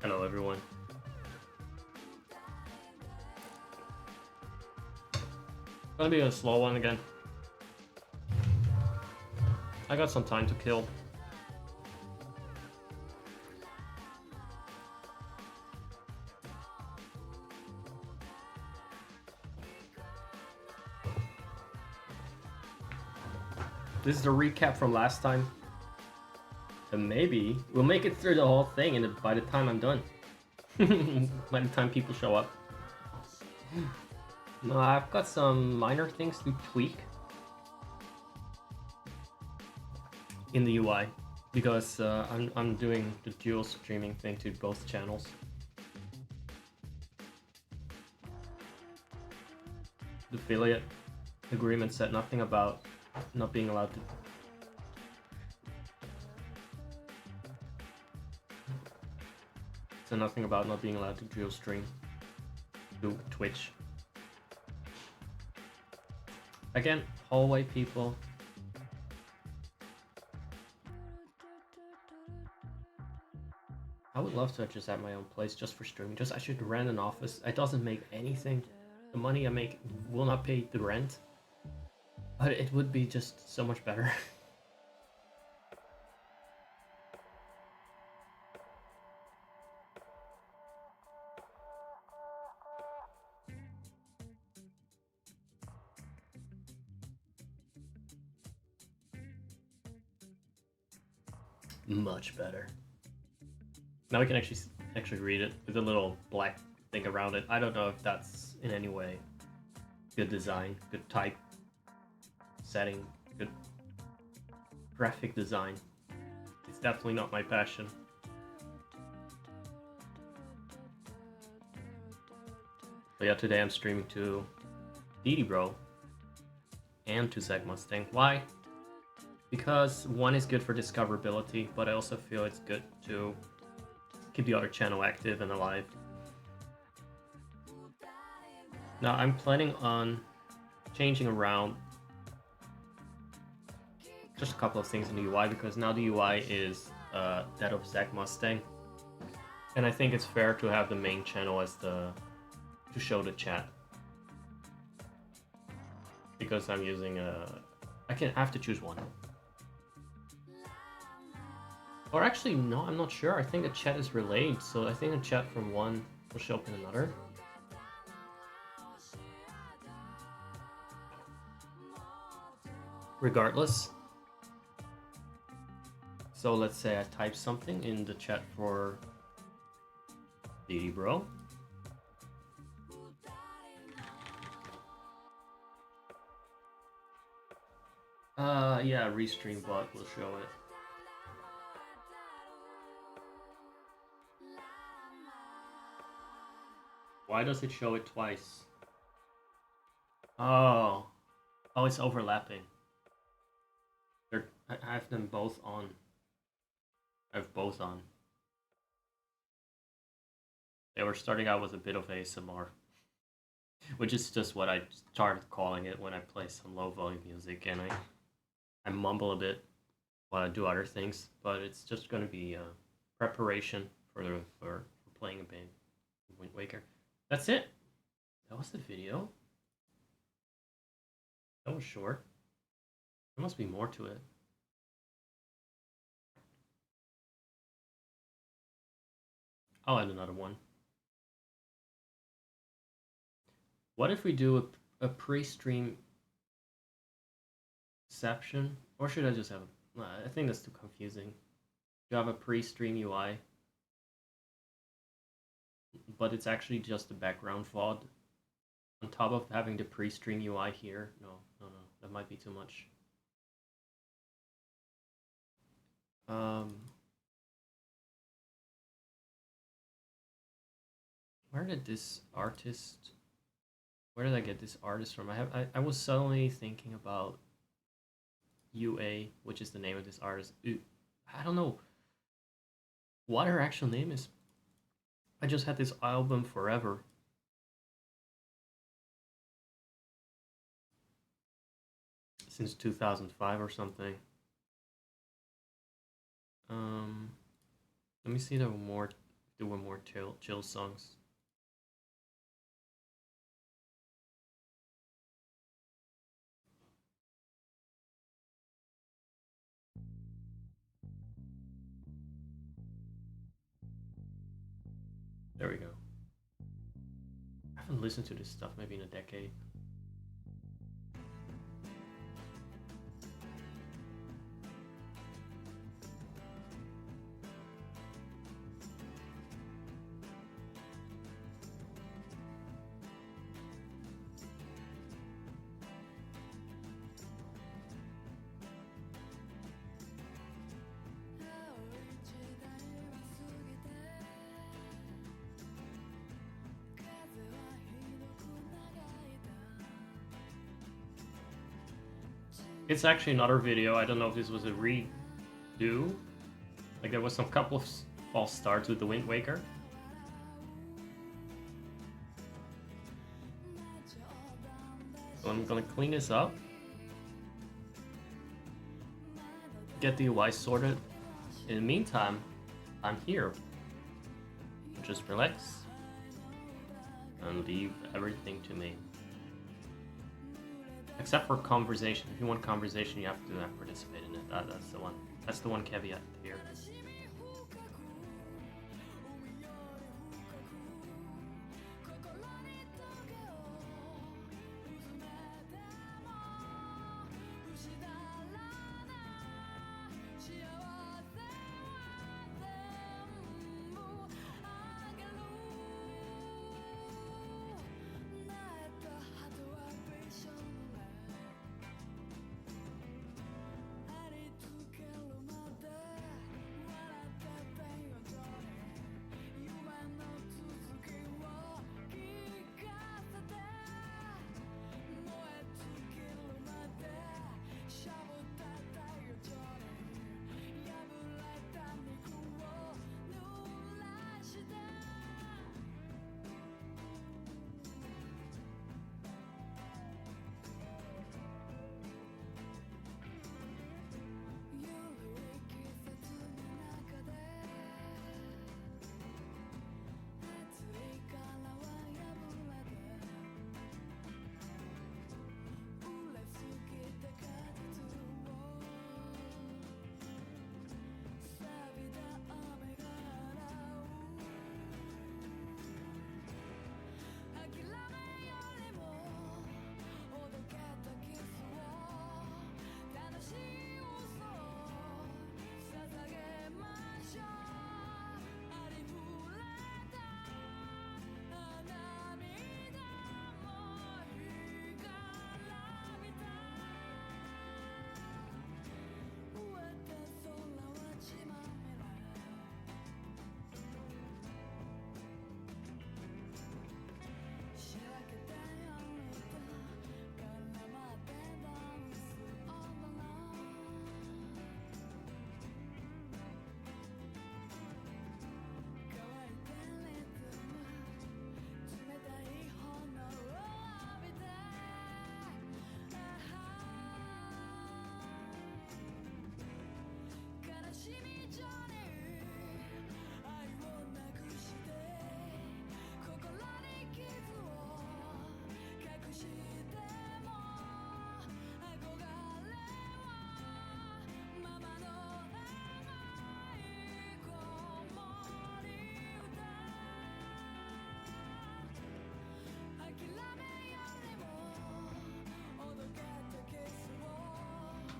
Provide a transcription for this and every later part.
Hello, everyone. Gonna be a slow one again. I got some time to kill. This is the recap from last time. And maybe we'll make it through the whole thing and by the time I'm done. By the time people show up. No, I've got some minor things to tweak in the UI because I'm doing the dual streaming thing to both channels. The affiliate agreement said nothing about not being allowed to. So nothing about not being allowed to dual stream to Twitch. Again, hallway people. I would love to just have my own place just for streaming. Just I should rent an office. It doesn't make anything. The money I make will not pay the rent. But it would be just so much better. Much better. Now we can actually read it with a little black thing around it. I don't know if that's in any way good design, good type setting, good graphic design. It's definitely not my passion. But yeah, today I'm streaming to Bro and to Zakking. Why? Because one is good for discoverability, but I also feel it's good to keep the other channel active and alive. Now I'm planning on changing around just a couple of things in the UI because now the UI is that of Zakking. And I think it's fair to have the main channel as to show the chat. Because I'm using I have to choose one. Or actually, no, I'm not sure. I think the chat is relayed, so I think the chat from one will show up in another. Regardless. So let's say I type something in the chat for Bro. Yeah, Restream bot will show it. Why does it show it twice? Oh, it's overlapping. I have them both on. I have both on. They were starting out with a bit of ASMR, which is just what I started calling it when I play some low volume music, and I mumble a bit while I do other things, but it's just going to be preparation for playing a game. Wind Waker. That's it. That was the video. That was short. There must be more to it. I'll add another one. What if we do a pre-stream exception? Or should I just have I think that's too confusing. You have a pre-stream UI, but it's actually just the background VOD on top of having the pre-stream UI here. No, that might be too much. Where did I get this artist from? I was suddenly thinking about UA, which is the name of this artist. I don't know what her actual name is. I just had this album forever. Since 2005 or something. Let me see if do one more chill songs. There we go. I haven't listened to this stuff maybe in a decade. It's actually another video. I don't know if this was a redo. Like there was some couple of false starts with the Wind Waker. So I'm gonna clean this up. Get the UI sorted. In the meantime, I'm here. Just relax. And leave everything to me. Except for conversation. If you want conversation, you have to participate in it. That's the one. That's the one caveat here.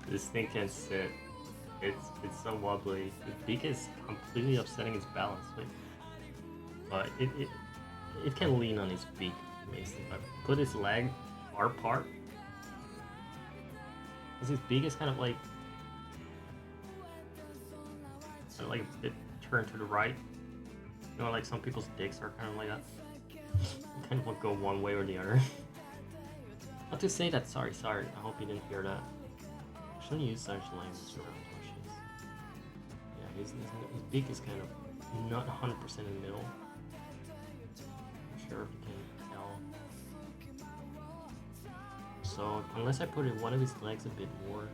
This thing can't sit. It's so wobbly. The beak is completely upsetting its balance. But it can lean on its beak. If I put its leg far apart, because his beak is kind of like a bit turned to the right. You know, like some people's dicks are kind of like that. Kind of like go one way or the other. Not to say that. Sorry. I hope you didn't hear that. I shouldn't use such language around Toshi's. Yeah, his beak is kind of not 100% in the middle. I'm sure if you can tell. So unless I put one of his legs a bit more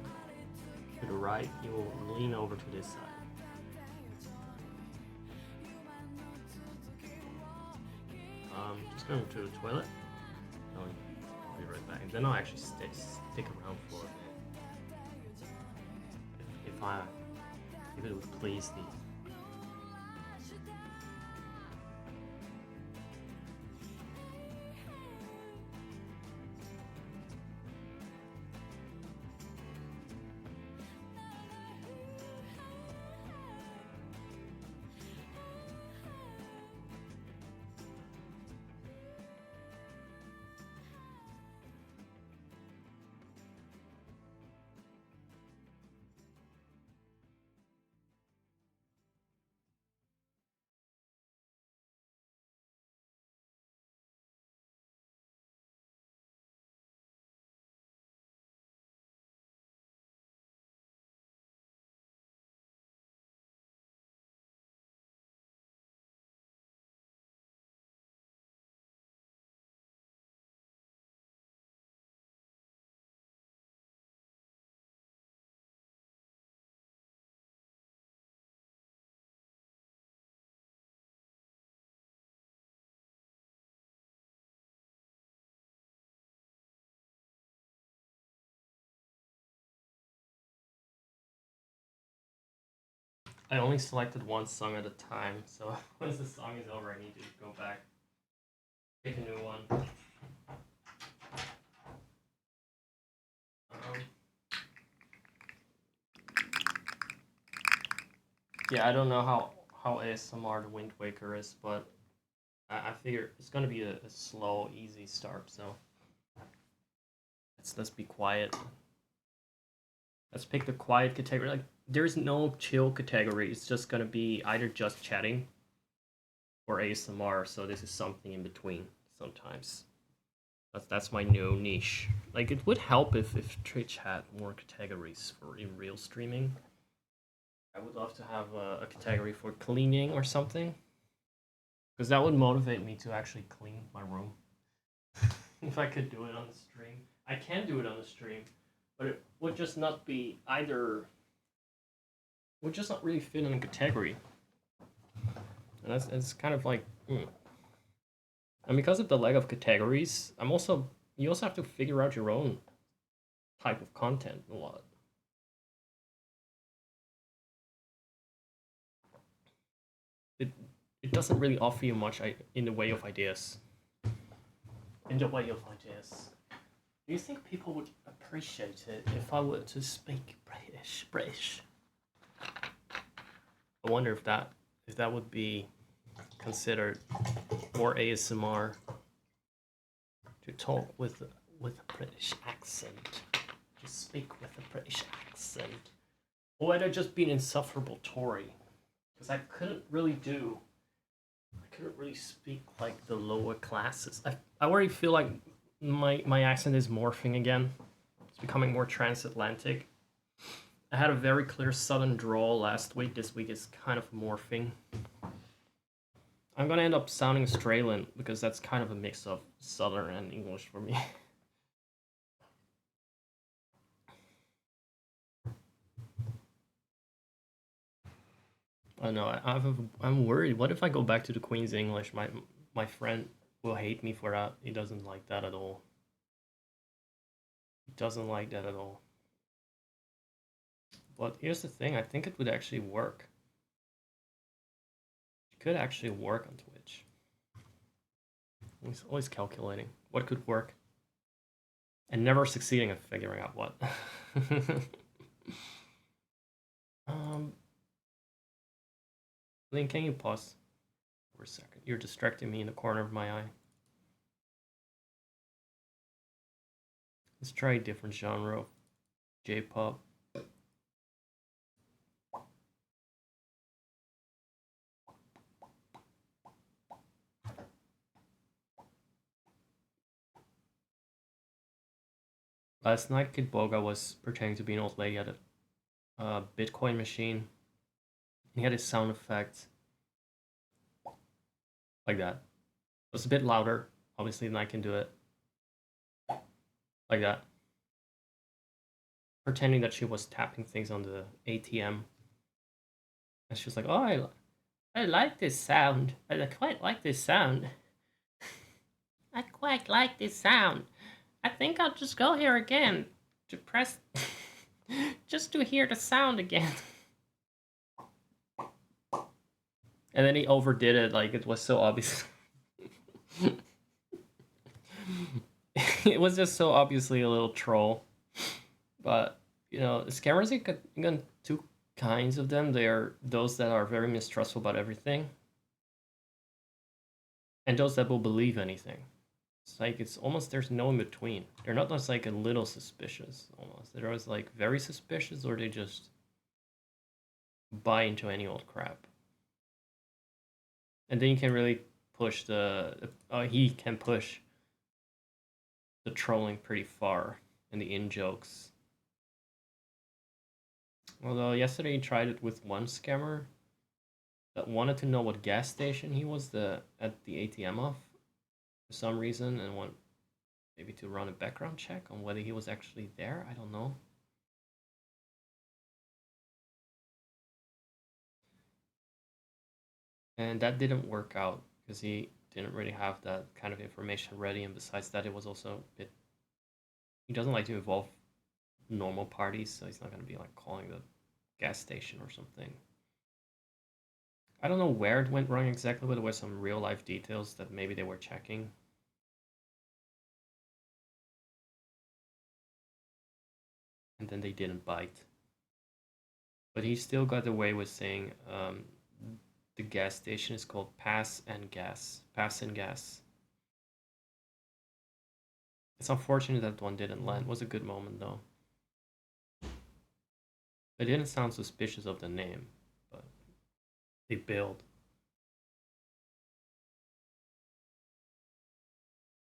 to the right, he will lean over to this side. Just going to the toilet. I'll be right back. And then I'll actually stick around for a bit. If it would please the. I only selected one song at a time, so once the song is over, I need to go back, pick a new one. Yeah, I don't know how ASMR the Wind Waker is, but I figure it's gonna be a slow, easy start. So let's be quiet. Let's pick the quiet category. Like, there's no chill category. It's just gonna be either just chatting or ASMR. So this is something in between sometimes. That's my new niche. Like, it would help if Twitch had more categories for in real streaming. I would love to have a category for cleaning or something, because that would motivate me to actually clean my room. If I could do it on the stream, I can do it on the stream, but it would just not be either. Would just not really fit in a category, and it's kind of like. And because of the lack of categories, you also have to figure out your own type of content a lot. It doesn't really offer you much in the way of ideas. Do you think people would appreciate it if I were to speak British? I wonder if that would be considered more ASMR to talk with a British accent, to speak with a British accent, or would I just be an insufferable Tory? Because I couldn't really speak like the lower classes. I already feel like my accent is morphing again. It's becoming more transatlantic. I had a very clear southern drawl last week. This week is kind of morphing. I'm gonna end up sounding Australian because that's kind of a mix of southern and English for me. I know. I'm worried. What if I go back to the Queen's English? My friend will hate me for that. He doesn't like that at all. He doesn't like that at all. But here's the thing. I think it would actually work. It could actually work on Twitch. He's always calculating what could work and never succeeding at figuring out what. Link, can you pause for a second? You're distracting me in the corner of my eye. Let's try a different genre of J-pop. Last night, Kid Boga was pretending to be an old lady at a Bitcoin machine. He had his sound effect like that. It was a bit louder, obviously, than I can do it. Like that. Pretending that she was tapping things on the ATM. And she was like, oh, I like this sound. I quite like this sound. I quite like this sound. I think I'll just go here again to press just to hear the sound again. And then he overdid it, like it was so obvious. It was just so obviously a little troll. But scammers, you got two kinds of them. They are those that are very mistrustful about everything, and those that will believe anything. It's like it's almost there's no in between. They're not just like a little suspicious almost. They're always like very suspicious, or they just buy into any old crap. And then you can really push he can push the trolling pretty far and the in jokes. Although yesterday he tried it with one scammer that wanted to know what gas station he was at the ATM of for some reason, and want maybe to run a background check on whether he was actually there. I don't know. And that didn't work out because he didn't really have that kind of information ready, and besides that, it was also a bit. He doesn't like to involve normal parties, so he's not going to be like calling the gas station or something. I don't know where it went wrong exactly, but there were some real life details that maybe they were checking. And then they didn't bite. But he still got away with saying the gas station is called Pass and Gas. Pass and Gas. It's unfortunate that one didn't land. It was a good moment though. It didn't sound suspicious of the name, but they bailed.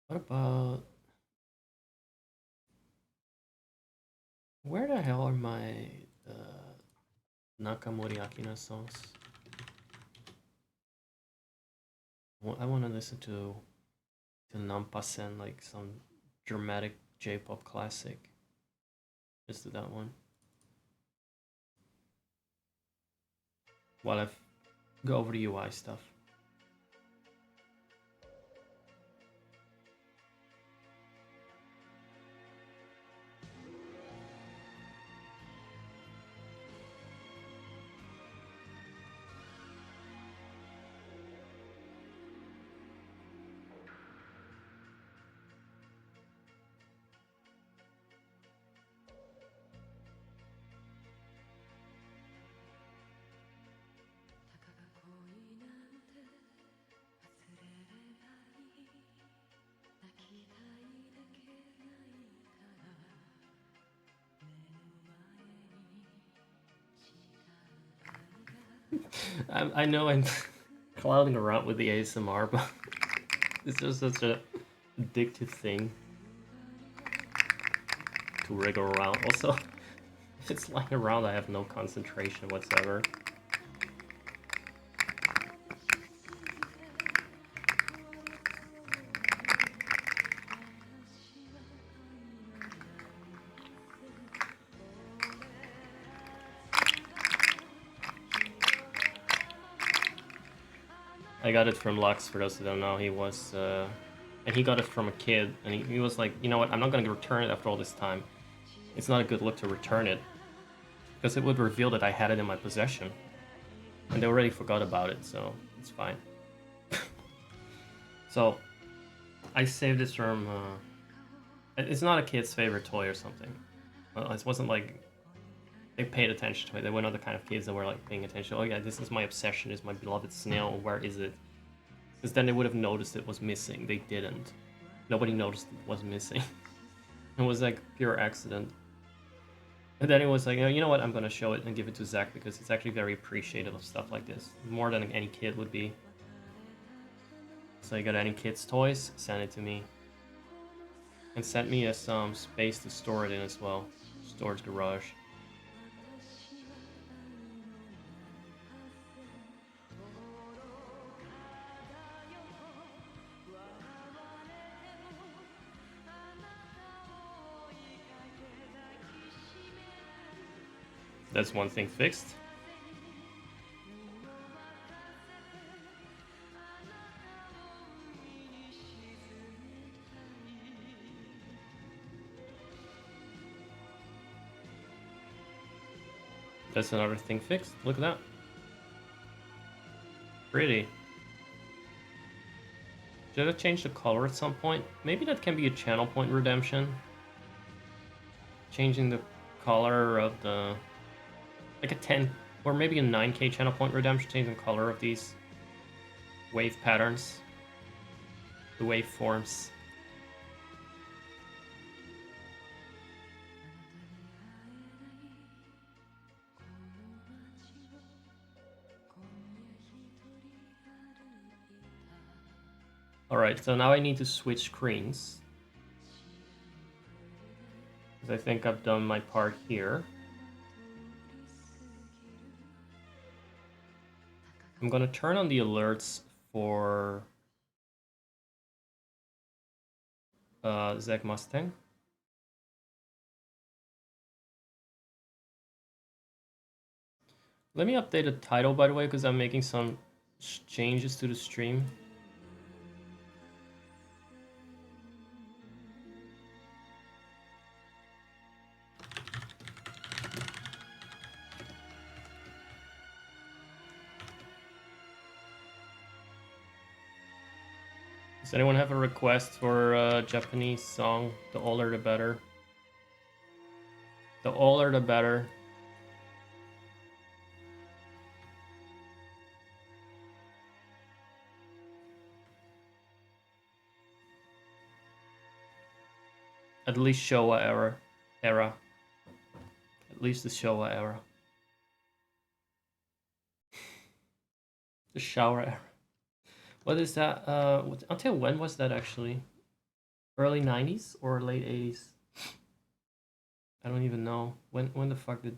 What about... Where the hell are my Nakamori Akina songs? Well, I want to listen to Nampasen, like some dramatic J-pop classic. Just do that one. While I go over the UI stuff. I know I'm clouding around with the ASMR, but it's just such a addictive thing to wriggle around. Also, if it's lying around, I have no concentration whatsoever. I got it from Lux, for those who don't know. He was, and he got it from a kid, and he was like, you know what, I'm not going to return it after all this time. It's not a good look to return it, because it would reveal that I had it in my possession. And they already forgot about it, so it's fine. So, I saved this from, it's not a kid's favorite toy or something. It wasn't like they paid attention to it. They were not the kind of kids that were like paying attention. Oh yeah, this is my obsession, is my beloved snail. Where is it? Because then they would have noticed it was missing. They didn't. Nobody noticed it was missing. It was like pure accident. And then it was like, you know what? I'm gonna show it and give it to Zach because he's actually very appreciative of stuff like this, more than any kid would be. So you got any kids' toys? Send it to me. And send me some space to store it in as well. Storage garage. That's one thing fixed. That's another thing fixed. Look at that. Pretty. Should I change the color at some point? Maybe that can be a channel point redemption. Changing the color of the... like a 10 or maybe a 9k channel point redemption, changing the color of these wave patterns. The waveforms. Alright, so now I need to switch screens. Because I think I've done my part here. I'm gonna turn on the alerts for Zeg Mustang. Let me update the title, by the way, because I'm making some changes to the stream. Does anyone have a request for a Japanese song? The older the better. The older the better. At least Showa era. At least the Showa era. The shower era. What is that? Until when was that actually? Early 90s or late 80s? I don't even know. When the fuck did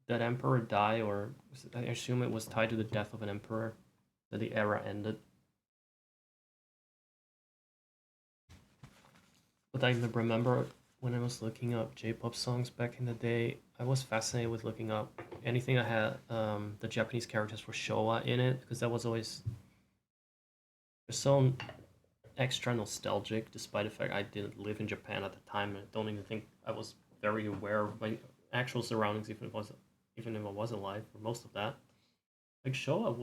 that emperor die? Or I assume it was tied to the death of an emperor that the era ended. But I remember when I was looking up J-pop songs back in the day, I was fascinated with looking up anything that had the Japanese characters for Showa in it, because that was always so extra nostalgic, despite the fact I didn't live in Japan at the time. I don't even think I was very aware of my actual surroundings, even if I was alive for most of that. Like Showa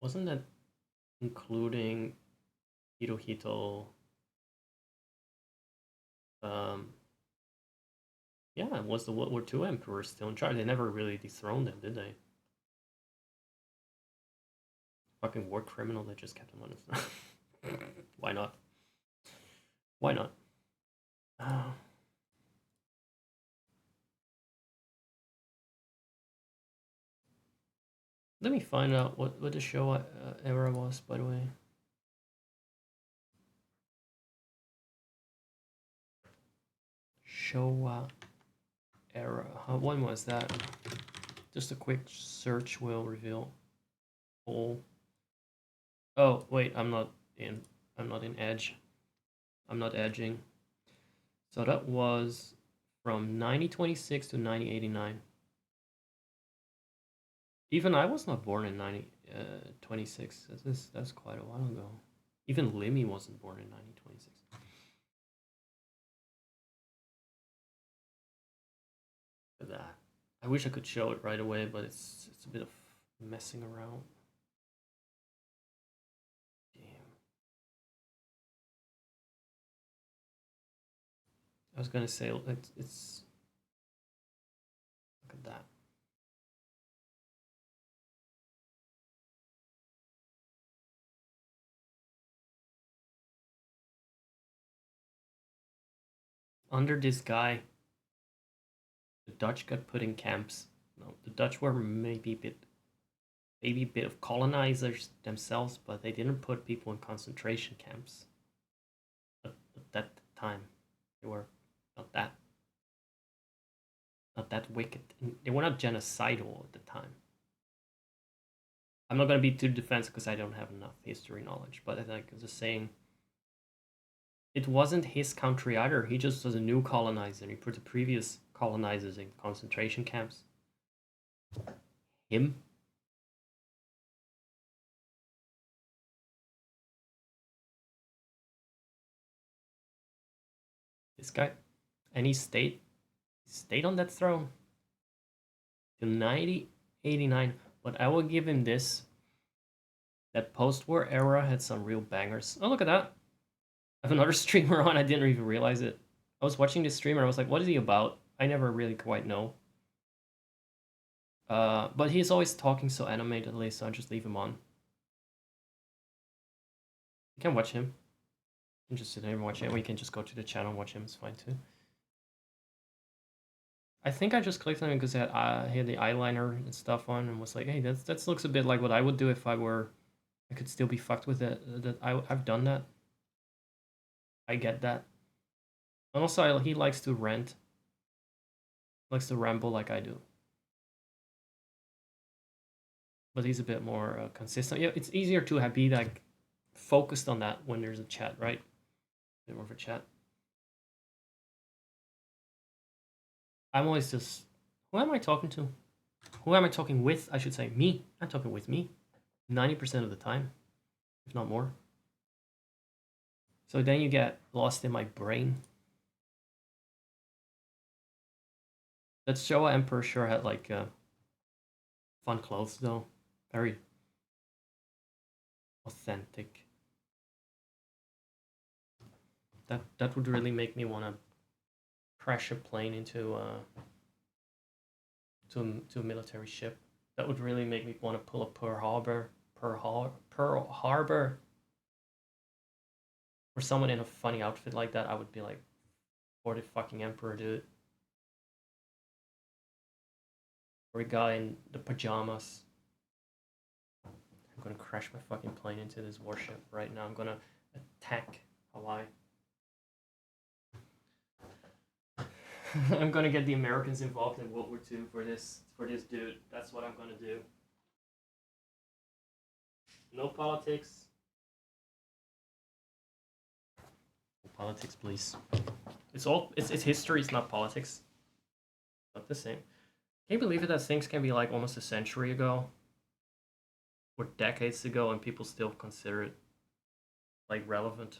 wasn't that including Hirohito? Yeah, it was the World War II emperor still in charge. They never really dethroned him, did they? Fucking war criminal that just kept him on his throne. Why not? Why not? Let me find out what the Showa era was, by the way. Showa era. When was that? Just a quick search will reveal. Oh, wait, I'm not in Edge. I'm not edging. So that was from 1926 to 1989. Even I was not born in 1926. That's quite a while ago. Even Limmy wasn't born in 1926. Look at that. I wish I could show it right away, but it's a bit of messing around. Damn. I was gonna say it's look at that. Under this guy, the Dutch got put in camps. No, the Dutch were maybe a bit of colonizers themselves, but they didn't put people in concentration camps. At that time, they were not that wicked. They were not genocidal at the time. I'm not gonna be too defensive because I don't have enough history knowledge, but I think just saying, it wasn't his country either. He just was a new colonizer. He put the previous colonizers in concentration camps. Him? This guy? And he stayed on that throne. 90, 89. But I will give him this. That post-war era had some real bangers. Oh, look at that. I have another streamer on. I didn't even realize it. I was watching this streamer. I was like, what is he about? I never really quite know. But he's always talking so animatedly, so I just leave him on. You can watch him. You can just sit there and watch him, or you can just go to the channel and watch him. It's fine too. I think I just clicked on him because he had the eyeliner and stuff on, and was like, hey, that looks a bit like what I would do if I could still be fucked with it. I've done that. I get that. And also, he likes to rant. Likes to ramble like I do. But he's a bit more consistent. Yeah, it's easier to be like focused on that when there's a chat, right? A bit more of a chat. I'm always just, who am I talking to? Who am I talking with? I should say me. I'm talking with me 90% of the time, if not more. So then you get lost in my brain. That Showa Emperor sure had like fun clothes though. Very authentic. That would really make me want to crash a plane into to a military ship. That would really make me want to pull up Pearl Harbor. For someone in a funny outfit like that, I would be like, for the fucking Emperor, dude. Or a guy in the pajamas. I'm gonna crash my fucking plane into this warship right now. I'm gonna attack Hawaii. I'm gonna get the Americans involved in World War II for this dude. That's what I'm gonna do. No politics. No politics, please. It's history. It's not politics. Not the same. Can you believe it that things can be like almost a century ago or decades ago, and people still consider it like relevant?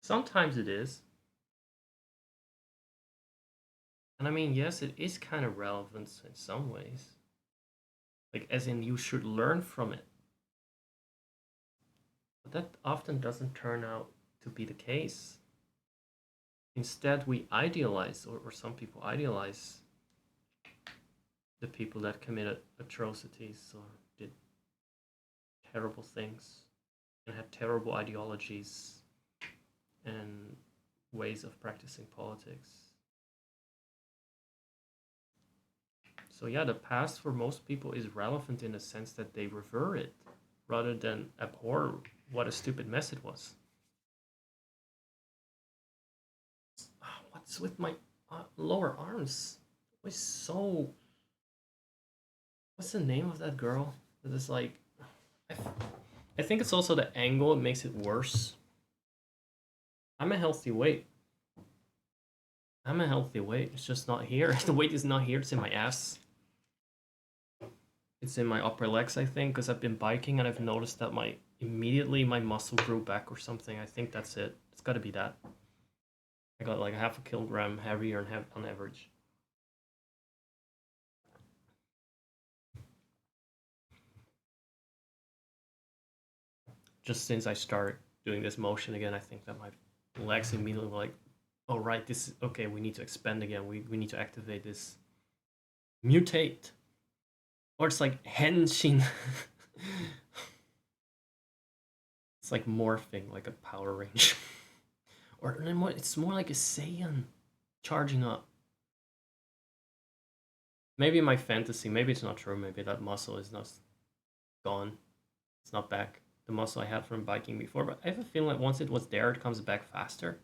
Sometimes it is. And I mean, yes, it is kind of relevant in some ways. Like, as in, you should learn from it. But that often doesn't turn out to be the case. Instead, we idealize, or some people idealize, the people that committed atrocities or did terrible things and had terrible ideologies and ways of practicing politics. So yeah, the past for most people is relevant in the sense that they revere it rather than abhor what a stupid mess it was. What's with my lower arms? What's so... What's the name of that girl? That is like... I think it's also the angle. It makes it worse. I'm a healthy weight. It's just not here. The weight is not here. It's in my ass. It's in my upper legs, I think, because I've been biking and I've noticed that immediately my muscle grew back or something. I think that's it. It's got to be that. I got like 0.5 kilogram heavier on average. Just since I started doing this motion again, I think that my legs immediately were like, oh right, this is okay, we need to expand again. We need to activate this. Mutate. Or it's like henshin. It's like morphing like a Power Ranger. Or it's more like a Saiyan charging up. Maybe my fantasy, maybe it's not true, maybe that muscle is not gone. It's not back. The muscle I had from biking before, but I have a feeling like once it was there, it comes back faster.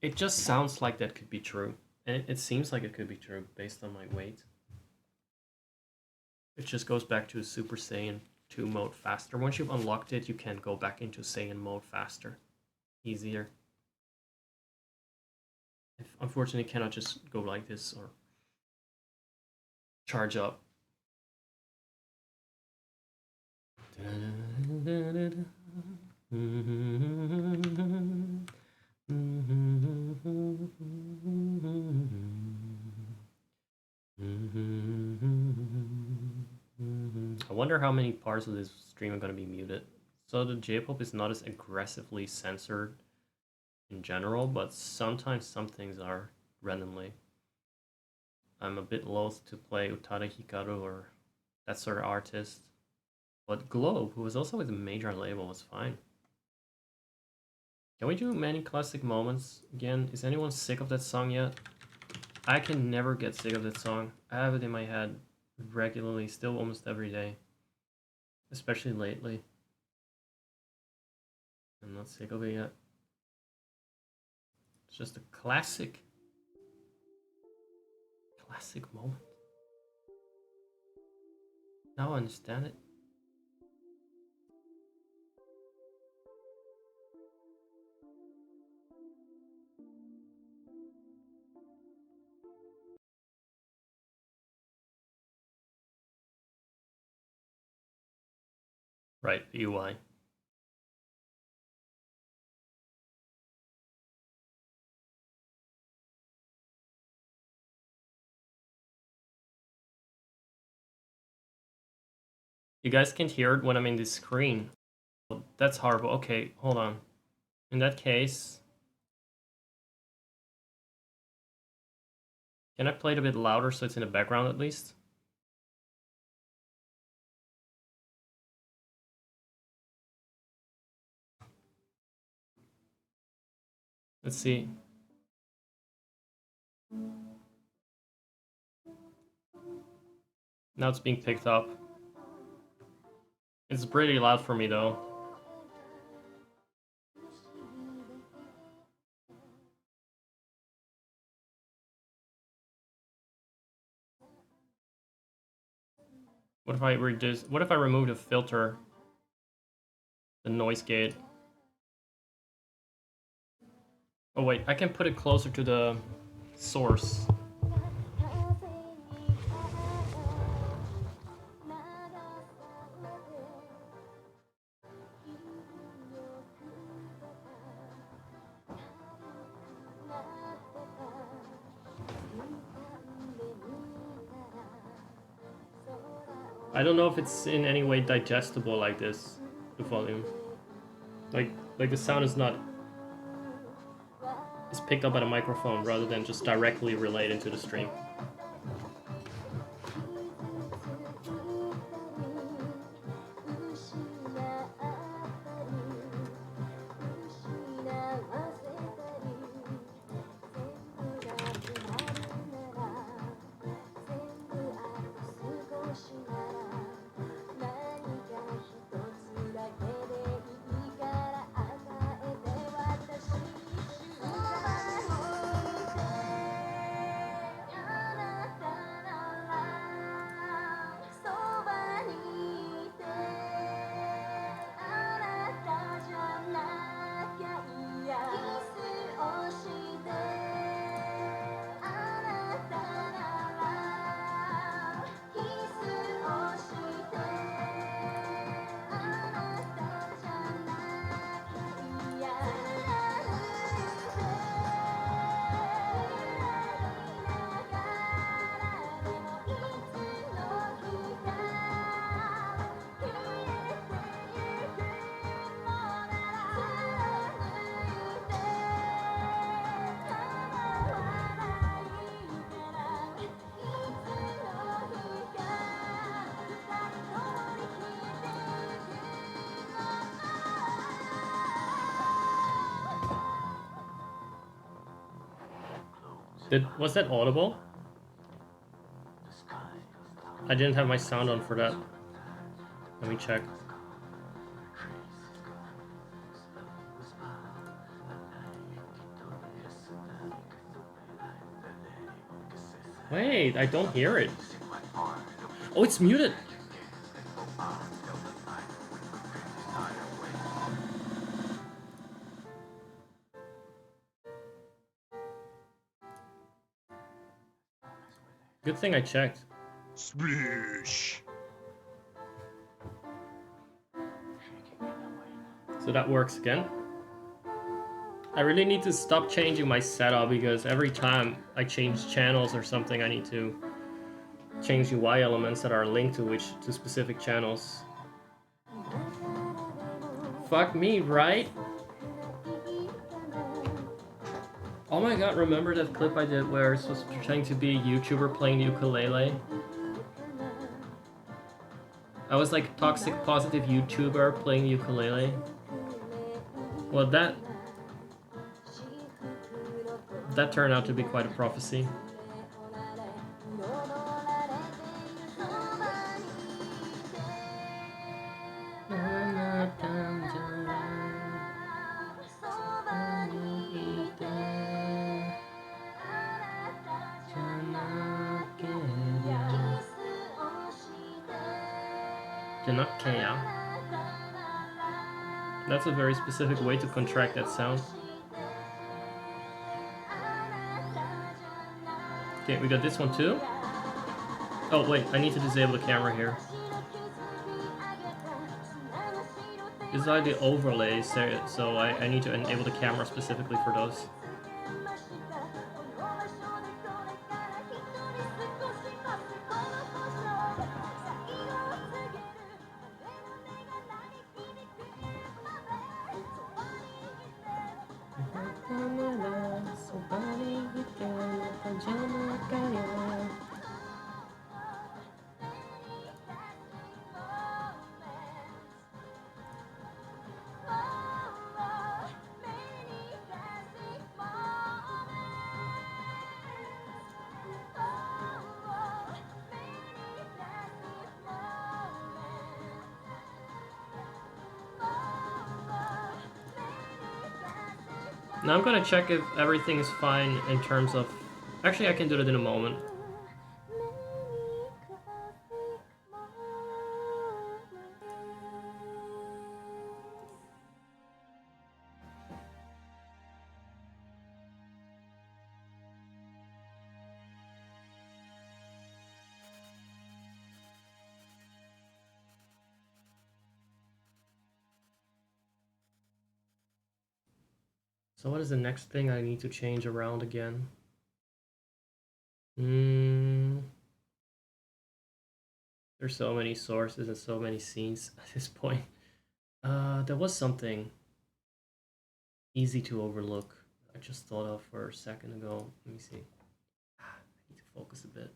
It just sounds like that could be true. And it seems like it could be true based on my weight. It just goes back to a Super Saiyan 2 mode faster. Once you've unlocked it, you can go back into Saiyan mode faster. Easier. Unfortunately, cannot just go like this or charge up. I wonder how many parts of this stream are going to be muted. So the J-pop is not as aggressively censored in general, but sometimes some things are randomly. I'm a bit loath to play Utada Hikaru or that sort of artist. But Globe, who was also with a major label, was fine. Can we do many classic moments again? Is anyone sick of that song yet? I can never get sick of that song. I have it in my head regularly, still almost every day. Especially lately. I'm not sick of it yet. It's just a classic. Classic moment. Now I understand it. Right, the UI. You guys can't hear it when I'm in this screen. Well, that's horrible. Okay, hold on. In that case, can I play it a bit louder so it's in the background at least? Let's see. Now it's being picked up. It's pretty loud for me though. What if I reduce? What if I remove the filter, the noise gate? Oh wait, I can put it closer to the source. I don't know if it's in any way digestible like this, the volume. Like the sound is not... It's picked up by the microphone rather than just directly relayed into the stream. Was that audible? I didn't have my sound on for that. Let me check. Wait, I don't hear it. Oh, it's muted. Good thing I checked. Splish. So that works again. I really need to stop changing my setup because every time I change channels or something, I need to change UI elements that are linked to specific channels. Fuck me, right? Oh my god, remember that clip I did where I was pretending to be a YouTuber playing the ukulele? I was like a toxic positive YouTuber playing the ukulele. Well, that turned out to be quite a prophecy. That's a very specific way to contract that sound. Okay, we got this one too. Oh wait, I need to disable the camera here. These are the overlays, so I need to enable the camera specifically for those. Now I'm gonna check if everything is fine in terms of... Actually, I can do that in a moment. So what is the next thing I need to change around again? There's so many sources and so many scenes at this point. There was something easy to overlook I just thought of for a second ago. Let me see. I need to focus a bit.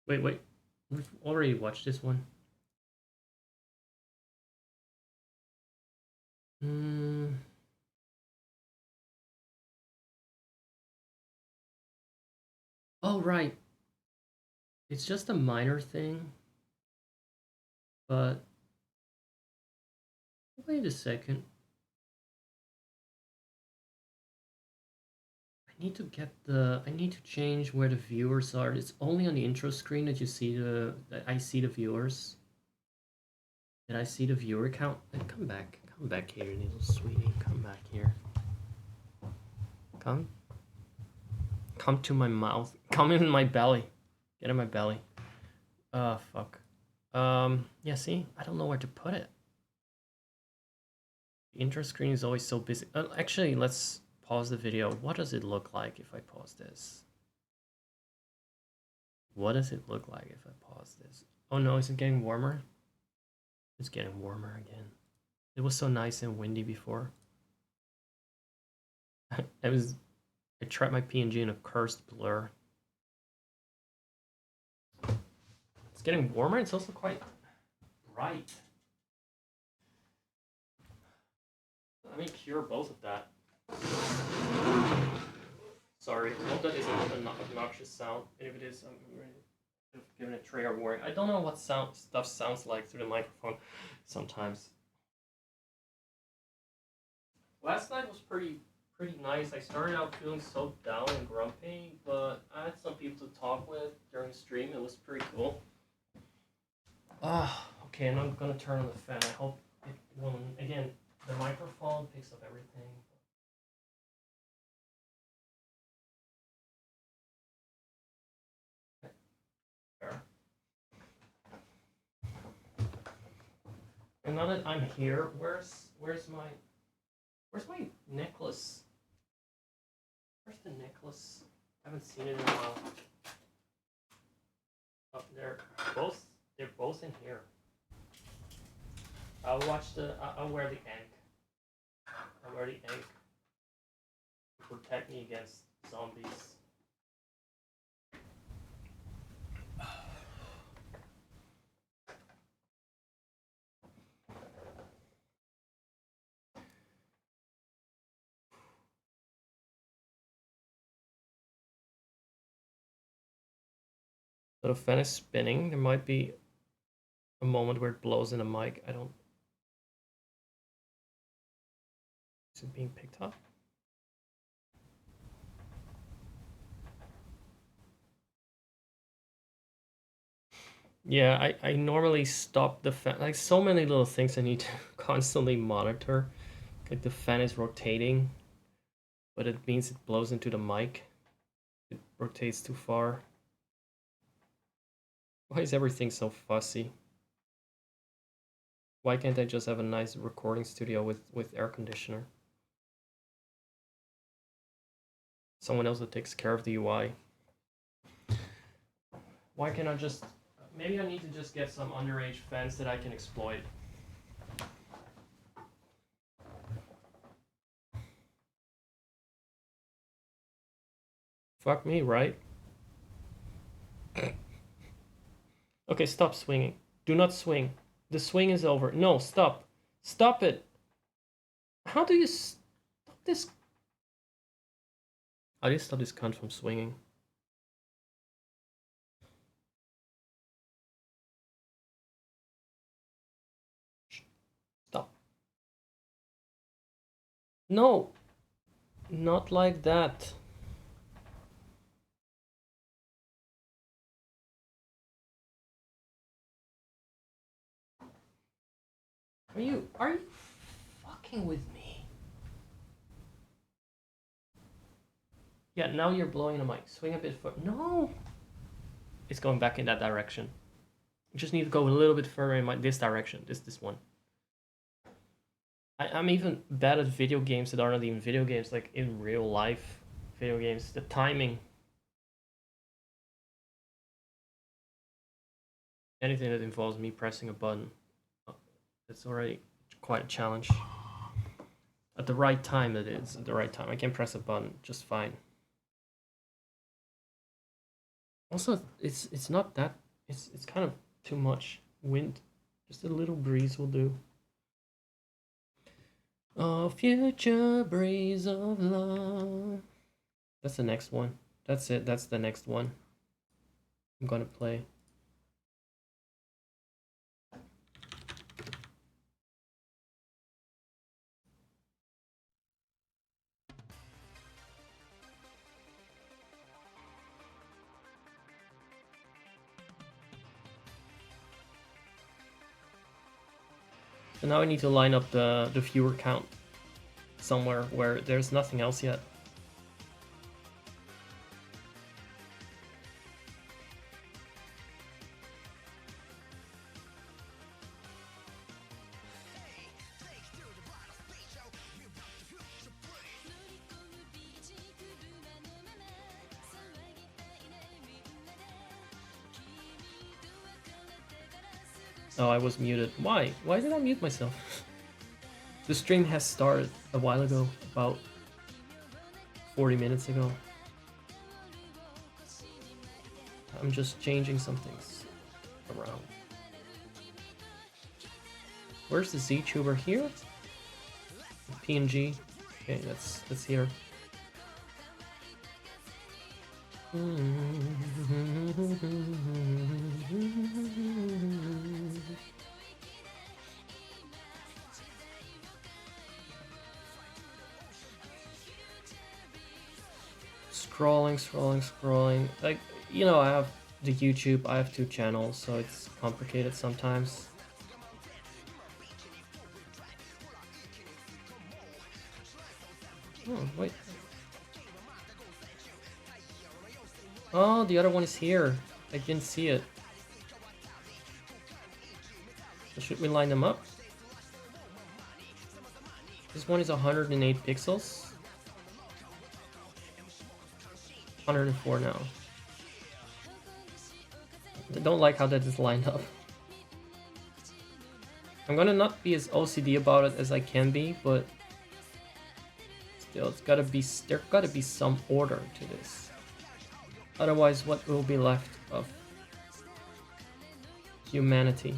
Wait. We've already watched this one. Oh, right. It's just a minor thing. But... Wait a second. I need to change where the viewers are. It's only on the intro screen that you see I see the viewers. Did I see the viewer count? Come back here, little sweetie. Come back here. Come to my mouth. Come in my belly. Get in my belly. Fuck. Yeah, see? I don't know where to put it. The intro screen is always so busy. Actually, let's pause the video. What does it look like if I pause this? What does it look like if I pause this? Oh no, is it getting warmer? It's getting warmer again. It was so nice and windy before. I tried my PNG in a cursed blur. It's getting warmer. It's also quite bright. Let me cure both of that. Sorry, I hope that isn't an obnoxious sound. And if it is, I'm giving a trigger warning. I don't know what stuff sounds like through the microphone sometimes. Last night was pretty nice. I started out feeling so down and grumpy, but I had some people to talk with during the stream. It was pretty cool. Okay, and I'm gonna turn on the fan. I hope it won't, again, the microphone picks up everything. There. And now that I'm here, where's my necklace? Where's the necklace? I haven't seen it in a while. Oh, they're both in here. I'll wear the ink. I'll wear the ink to protect me against zombies. So the fan is spinning. There might be a moment where it blows in the mic. I don't. Is it being picked up? Yeah, I normally stop the fan. Like so many little things I need to constantly monitor. Like the fan is rotating, but it means it blows into the mic. It rotates too far. Why is everything so fussy? Why can't I just have a nice recording studio with air conditioner? Someone else that takes care of the UI. Why can't I just... Maybe I need to just get some underage fans that I can exploit. Fuck me, right? Okay, stop swinging. Do not swing. The swing is over. No, stop. Stop it. How do you stop this? How do you stop this cunt from swinging? Stop. No. Not like that. Are you fucking with me? Yeah, now you're blowing the mic. Swing a bit further. No! It's going back in that direction. You just need to go a little bit further in this direction. This one. I'm even bad at video games that are not even video games, like in real life video games. The timing. Anything that involves me pressing a button. It's already quite a challenge. At the right time, it is. At the right time. I can press a button just fine. Also, it's not that... It's kind of too much wind. Just a little breeze will do. Oh, future breeze of love. That's the next one. That's it. That's the next one I'm gonna play. So now I need to line up the viewer count somewhere where there's nothing else yet. Oh, I was muted. Why? Why did I mute myself? The stream has started a while ago, about 40 minutes ago. I'm just changing some things around. Where's the ZTuber here? PNG. Okay, that's here. Scrolling. Like, you know, I have the YouTube, I have 2 channels, so it's complicated sometimes. Oh, wait. Oh, the other one is here. I didn't see it. So should we line them up? This one is 108 pixels. 104 now. I don't like how that is lined up. I'm gonna not be as OCD about it as I can be, but still, there gotta be some order to this. Otherwise, what will be left of humanity?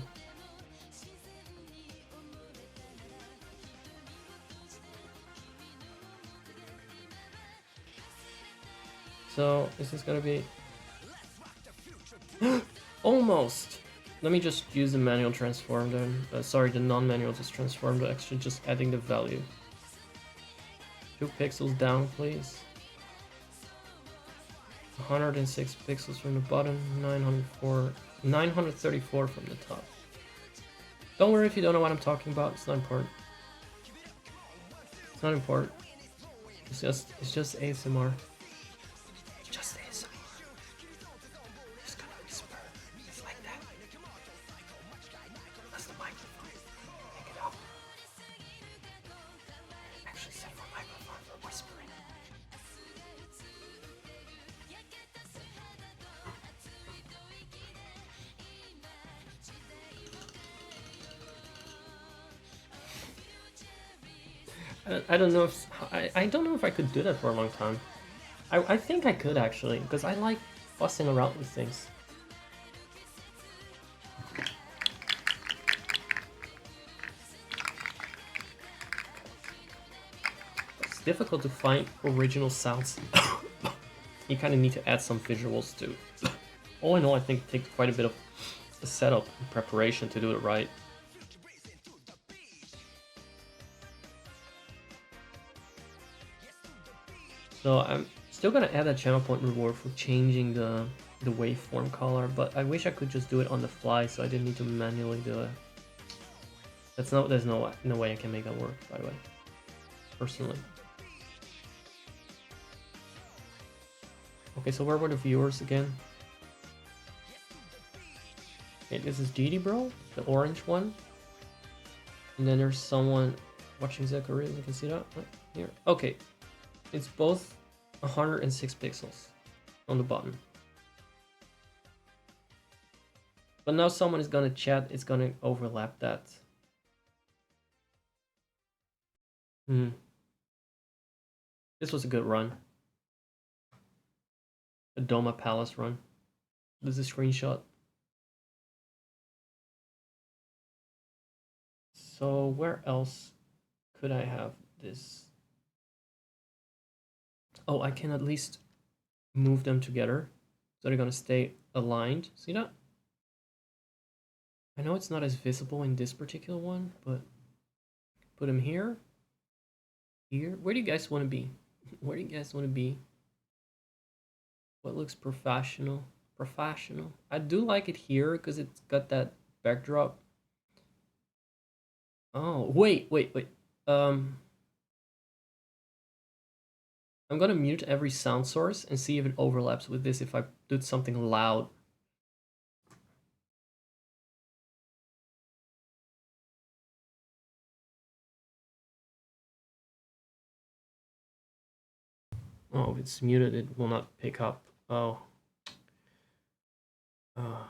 So, is this gonna be... Almost! Let me just use the manual transform then. Sorry, the non-manual just transform, but actually just adding the value. 2 pixels down, please. 106 pixels from the bottom, 934 from the top. Don't worry if you don't know what I'm talking about, it's not important. It's not important. It's just ASMR. Just ASMR. Just gonna whisper. It's like that. That's the microphone. Pick it up. Actually set for microphone for whispering. I don't know if I don't know if I could do that for a long time. I think I could actually, because I like fussing around with things. It's difficult to find original sounds. You kind of need to add some visuals too. All in all, I think it takes quite a bit of a setup and preparation to do it right. So I'm still gonna add a channel point reward for changing the waveform color, but I wish I could just do it on the fly, so I didn't need to manually do it. There's no way I can make that work, by the way, personally. Okay, so where were the viewers again? Okay, this is Didi Bro, the orange one. And then there's someone watching Zachary, you can see that right here. Okay, it's both 106 pixels on the bottom. But now someone is gonna chat, it's gonna overlap that. This was a good run. A Doma Palace run. This is a screenshot. So where else could I have this? Oh, I can at least move them together. So they're gonna stay aligned. See that? I know it's not as visible in this particular one, but put them here. Here. Where do you guys want to be? Where do you guys want to be? What looks professional? Professional. I do like it here because it's got that backdrop. Oh, wait. I'm gonna mute every sound source and see if it overlaps with this if I did something loud. Oh, if it's muted, it will not pick up. Oh. How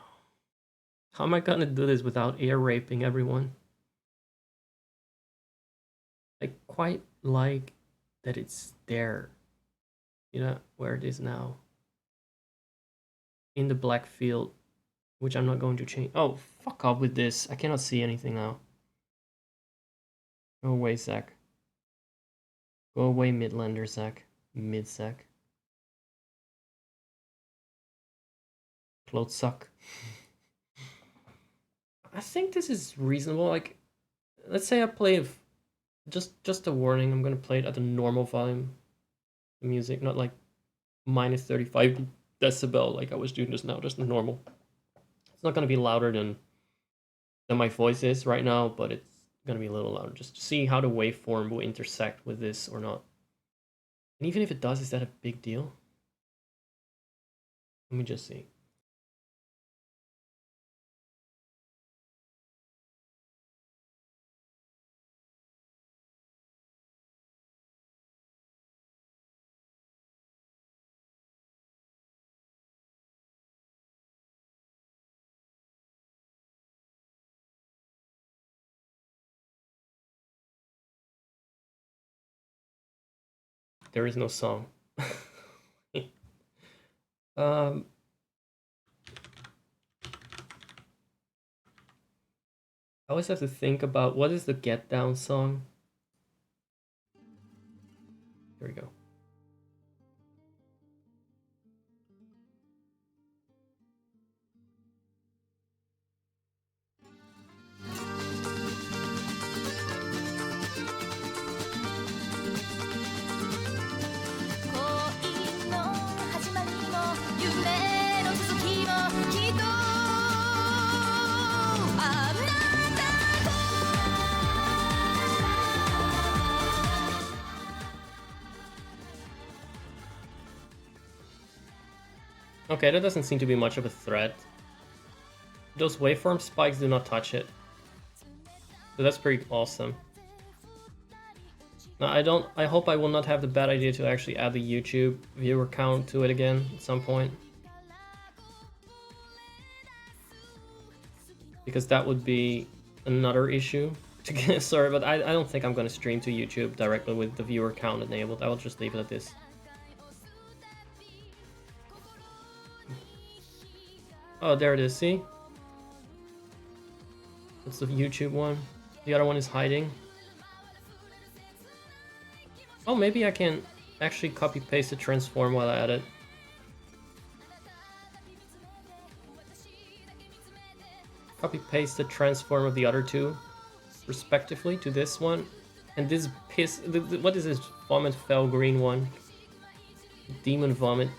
am I gonna do this without ear raping everyone? I quite like that it's there. You know, where it is now. In the black field, which I'm not going to change. Oh, fuck off with this. I cannot see anything now. Go away, Zach. Go away, Midlander, Zach. Mid-Zach. Clothes suck. I think this is reasonable. Like, let's say I play just a warning. I'm gonna play it at the normal volume. The music, not like minus 35 decibel like I was doing just now. Just normal. It's not gonna be louder than my voice is right now, but it's gonna be a little louder. Just to see how the waveform will intersect with this or not. And even if it does, is that a big deal? Let me just see. There is no song. um, I always have to think about what is the Get Down song. Here we go. Okay, that doesn't seem to be much of a threat. Those waveform spikes do not touch it. So that's pretty awesome. Now I hope I will not have the bad idea to actually add the YouTube viewer count to it again at some point. Because that would be another issue. Sorry, but I don't think I'm gonna stream to YouTube directly with the viewer count enabled. I will just leave it at this. Oh, there it is, see? That's the YouTube one. The other one is hiding. Oh, maybe I can actually copy-paste the transform while I add it. Copy-paste the transform of the other two, respectively, to this one. And this piss... what is this vomit fell green one? Demon vomit.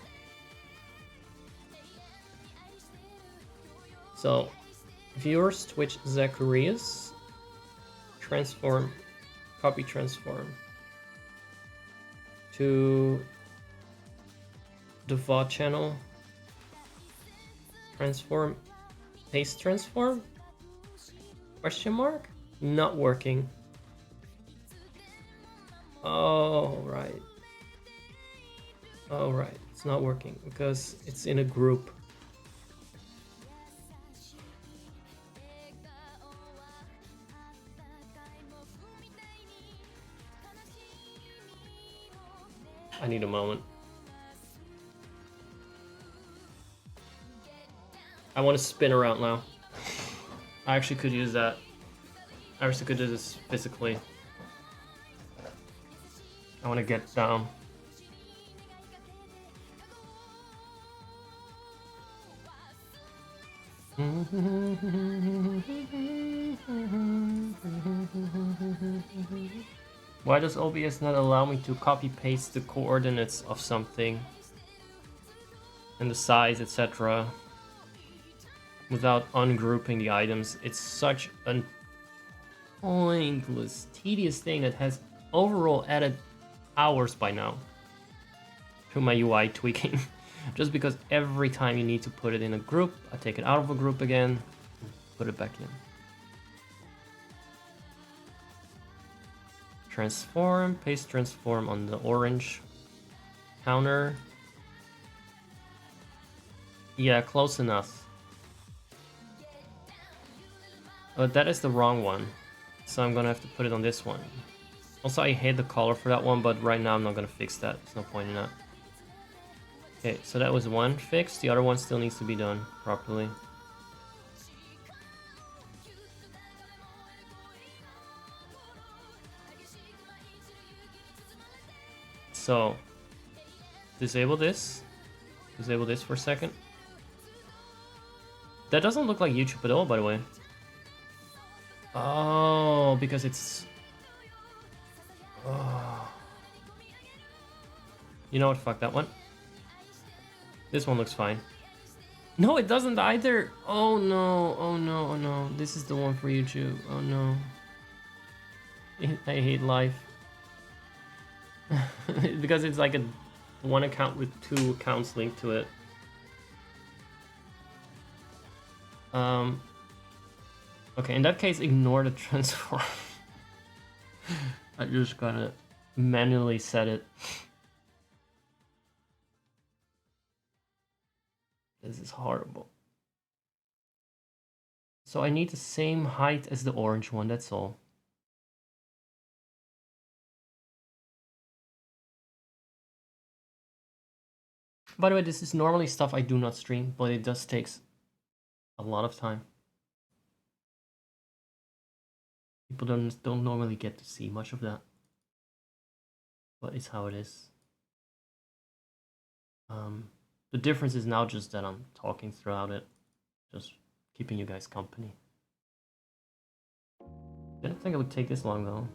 So, viewers, Twitch Zacharias, transform, copy transform to the VOD channel, transform, paste transform, question mark, not working. Oh, right. Oh, right, it's not working because it's in a group. I need a moment. I want to spin around now. I actually could use that. I actually could do this physically. I want to get down. Why does OBS not allow me to copy paste the coordinates of something and the size, etc. without ungrouping the items? It's such a pointless, tedious thing that has overall added hours by now to my UI tweaking. Just because every time you need to put it in a group, I take it out of a group again, put it back in. Transform, paste transform on the orange counter. Yeah, close enough. But that is the wrong one, so I'm gonna have to put it on this one. Also, I hate the color for that one, but right now I'm not gonna fix that. There's no point in that. Okay, so that was one fixed. The other one still needs to be done properly. So, disable this for a second. That doesn't look like YouTube at all, by the way. Oh, because it's... Oh. You know what, fuck that one. This one looks fine. No, it doesn't either! Oh no, oh no, oh no. This is the one for YouTube, oh no. I hate life. Because it's like a one account with 2 accounts linked to it. Okay, in that case, ignore the transform. I just gotta manually set it. This is horrible. So I need the same height as the orange one, that's all. By the way, this is normally stuff I do not stream, but it just takes a lot of time. People don't normally get to see much of that. But it's how it is. The difference is now just that I'm talking throughout it. Just keeping you guys company. Didn't think it would take this long though.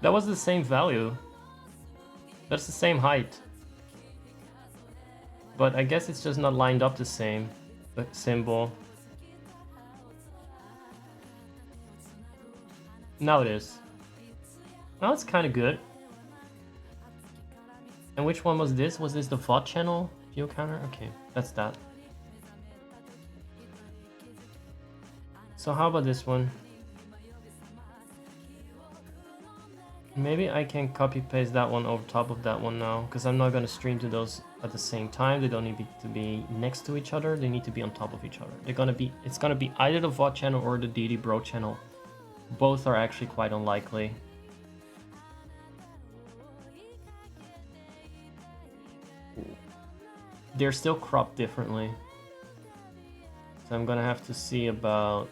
That was the same value. That's the same height. But I guess it's just not lined up the same. The symbol. Now it is. Now it's kind of good. And which one was this? Was this the VOD channel view counter? Okay, that's that. So how about this one? Maybe I can copy paste that one over top of that one now, because I'm not going to stream to those at the same time. They don't need to be next to each other. They need to be on top of each other. It's gonna be either the VOD channel or the DD Bro channel. Both are actually quite unlikely. They're still cropped differently. So I'm gonna have to see about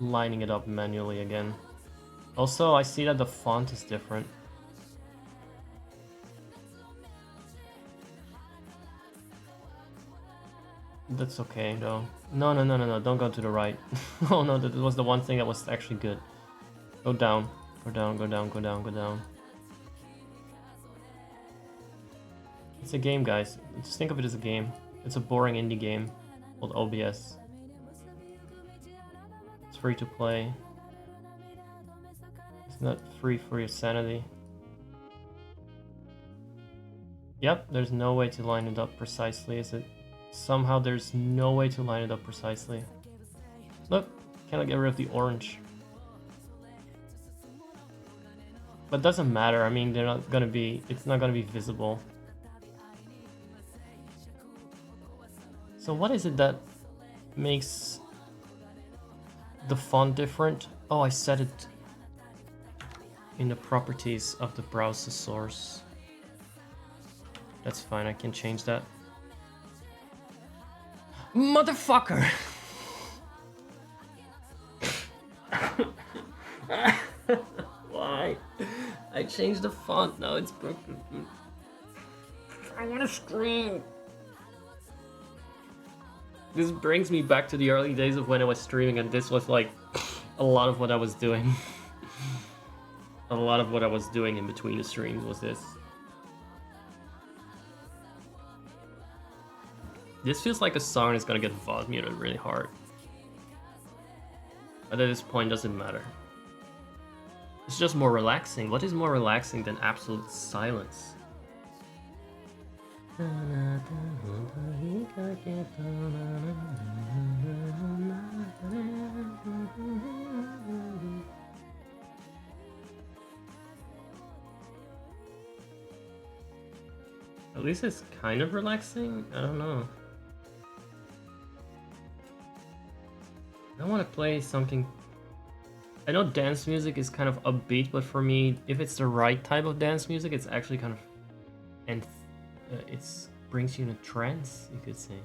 lining it up manually again. Also, I see that the font is different. That's okay though. No, don't go to the right. Oh no, that was the one thing that was actually good. Go down, go down, go down, go down, go down. It's a game, guys. Just think of it as a game. It's a boring indie game called OBS. It's free to play. It's not free for your sanity. Yep, there's no way to line it up precisely, is it? Somehow there's no way to line it up precisely. Look, can I get rid of the orange? But it doesn't matter, I mean, it's not gonna be visible. So what is it that makes the font different? Oh, I set it in the properties of the browser source. That's fine, I can change that. Motherfucker! Why? I changed the font, now it's broken. I wanna scream! This brings me back to the early days of when I was streaming, and this was like a lot of what I was doing. A lot of what I was doing in between the streams was this. This feels like a song that's gonna get VOD muted really hard. But at this point, doesn't matter. It's just more relaxing. What is more relaxing than absolute silence? At least it's kind of relaxing? I don't know. I want to play something... I know dance music is kind of upbeat, but for me, if it's the right type of dance music, it's actually kind of It's brings you in a trance, you could say.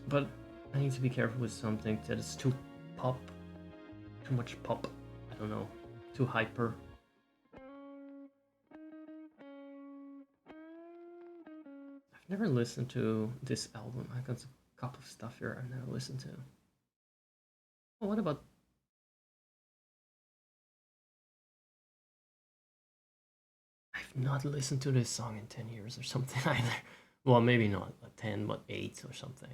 But I need to be careful with something that is too pop, too much pop. I don't know, too hyper. I've never listened to this album. I got a couple of stuff here I've never listened to. Oh, what about? I've not listened to this song in 10 years or something either. Well, maybe not 10, but 8 or something.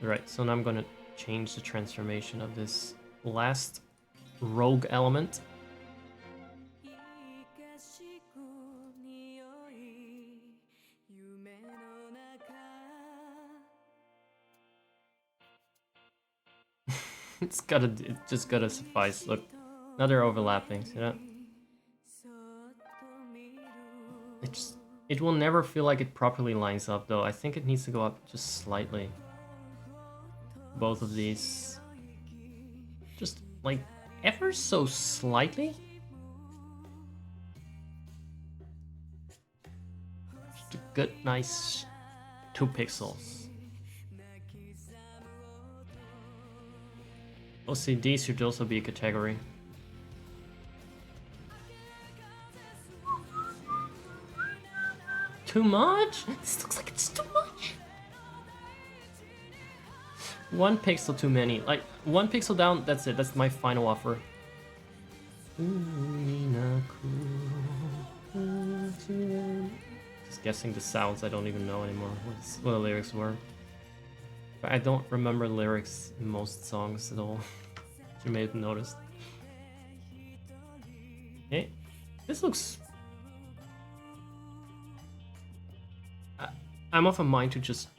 Right, so now I'm gonna change the transformation of this last rogue element. It just gotta suffice. Look, now they're overlapping, see that? It will never feel like it properly lines up though. I think it needs to go up just slightly. Both of these. Just like ever so slightly. Just a good, nice 2 pixels. OCD should also be a category. Too much? This looks like it's too much. 1 pixel too many. Like 1 pixel down, that's it. That's my final offer. Just guessing the sounds I don't even know anymore what the lyrics were. I don't remember lyrics in most songs at all. You may have noticed. Okay, this looks... I'm of a mind to just...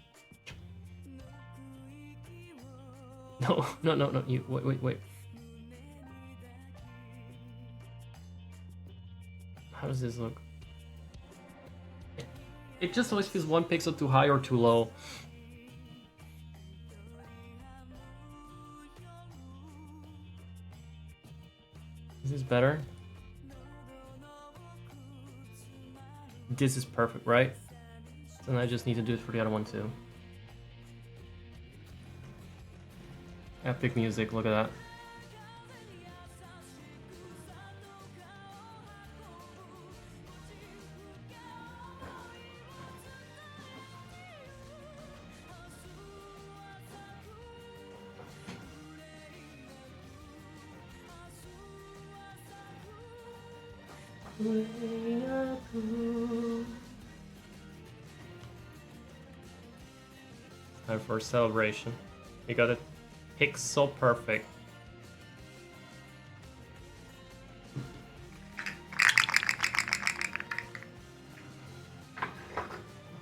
No, you, wait. How does this look? It just always feels 1 pixel too high or too low. Is this better? This is perfect, right? Then I just need to do it for the other one too. Epic music, look at that. Time for a celebration. You got it pixel perfect.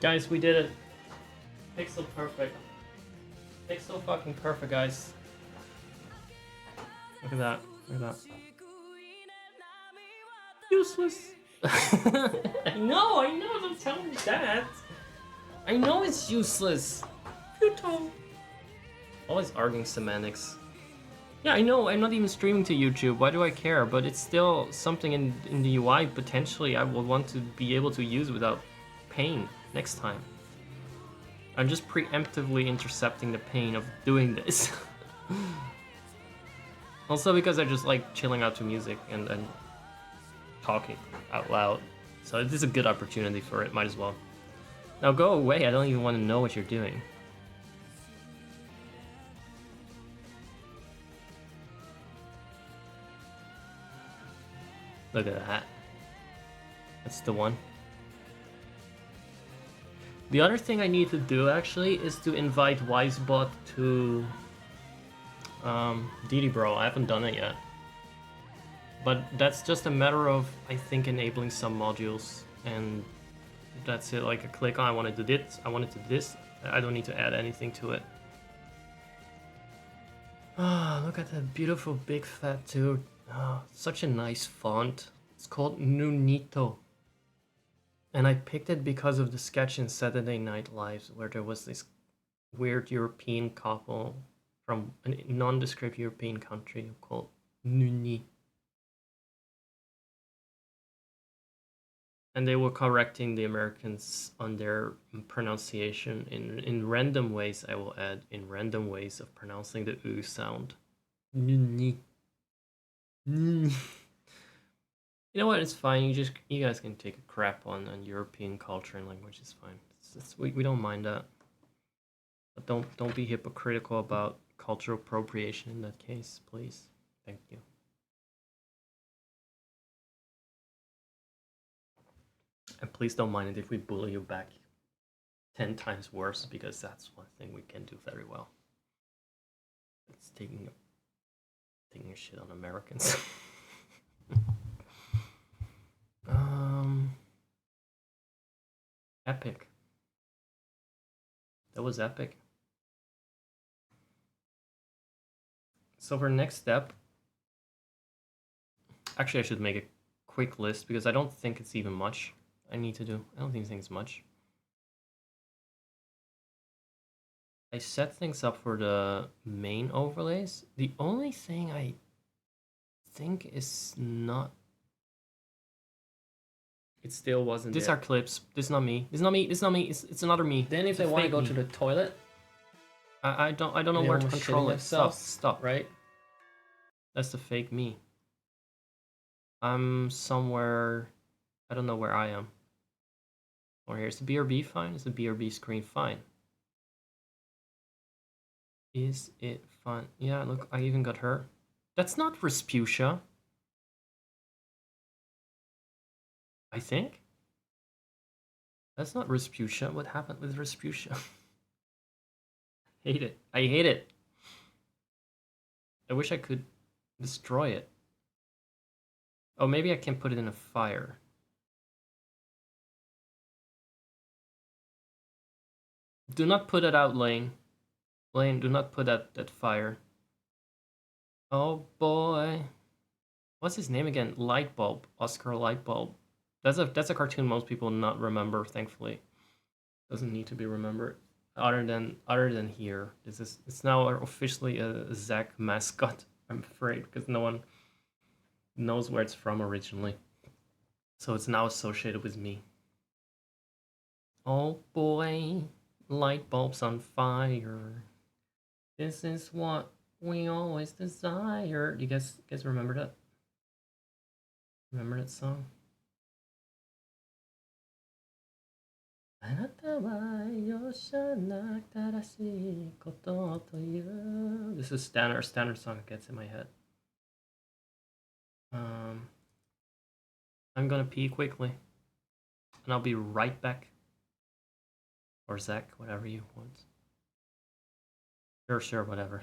Guys, we did it. Pixel perfect. Pixel fucking perfect, guys. Look at that. Look at that. Useless. I know, don't tell me that. I know it's useless. Futile. Always arguing semantics. Yeah, I know, I'm not even streaming to YouTube, why do I care? But it's still something in the UI potentially I will want to be able to use without pain next time. I'm just preemptively intercepting the pain of doing this. Also because I just like chilling out to music and talking out loud. So this is a good opportunity for it, might as well. Now go away, I don't even want to know what you're doing. Look at that. That's the one. The other thing I need to do actually is to invite Wisebot to DD Bro. I haven't done it yet. But that's just a matter of, I think, enabling some modules, and that's it. Like a click on, I want to do this, I want to do this. I don't need to add anything to it. Ah, look at that beautiful big fat dude. Oh, such a nice font. It's called Nunito. And I picked it because of the sketch in Saturday Night Live where there was this weird European couple from a nondescript European country called Nuni. And they were correcting the Americans on their pronunciation in random ways. I will add in random ways of pronouncing the "u" sound. Nuni. You know what? It's fine. You guys can take a crap on European culture and language. It's fine. We don't mind that. But don't be hypocritical about cultural appropriation in that case, please. Thank you. And please don't mind it if we bully you back 10 times worse, because that's one thing we can do very well. It's taking a shit on Americans. Epic. That was epic. So for next step, actually I should make a quick list because I don't think it's even much I need to do. I don't think it's much. I set things up for the main overlays. The only thing I think is not... It still wasn't. These are clips. This is not me. This is not me. This is not me. It's another me. Then if they want to go to the toilet, I don't know where to control it. Stop. Right? That's the fake me. I'm somewhere. I don't know where I am. Or here's the BRB fine. Is the BRB screen fine? Is it fine? Yeah, look, I even got her. That's not Respucia. I think. That's not Respucia. What happened with Respucia? Hate it. I hate it. I wish I could destroy it. Oh, maybe I can put it in a fire. Do not put it out, Lane. Lane, do not put that fire. Oh boy. What's his name again? Lightbulb. Oscar Lightbulb. That's a cartoon most people not remember, thankfully. Doesn't need to be remembered. Other than here. It's now officially a Zack mascot, I'm afraid, because no one knows where it's from originally. So it's now associated with me. Oh boy, light bulbs on fire. This is what we always desire. Do you guys remember that? Remember that song? This is standard song that gets in my head. I'm gonna pee quickly, and I'll be right back. Or Zach, whatever you want. Sure, whatever.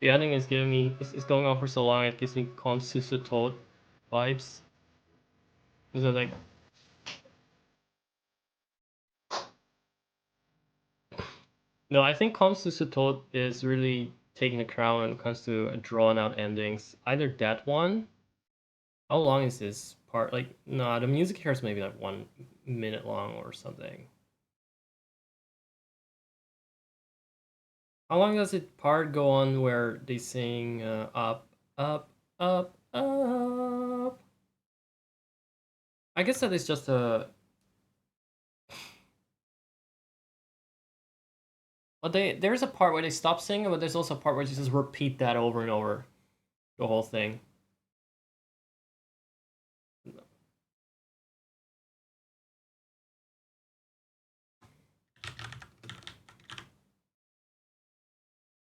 The ending is giving me, it's going on for so long, it gives me Calm Susa Toad vibes. Is it like, no, I think Calm Susa Toad is really taking the crown when it comes to drawn out endings. Either that one. How long is this part? Like, no, the music here is maybe like 1 minute long or something. How long does it part go on where they sing up, up, up, up? I guess that is just a. But there's a part where they stop singing, but there's also a part where they just repeat that over and over, the whole thing.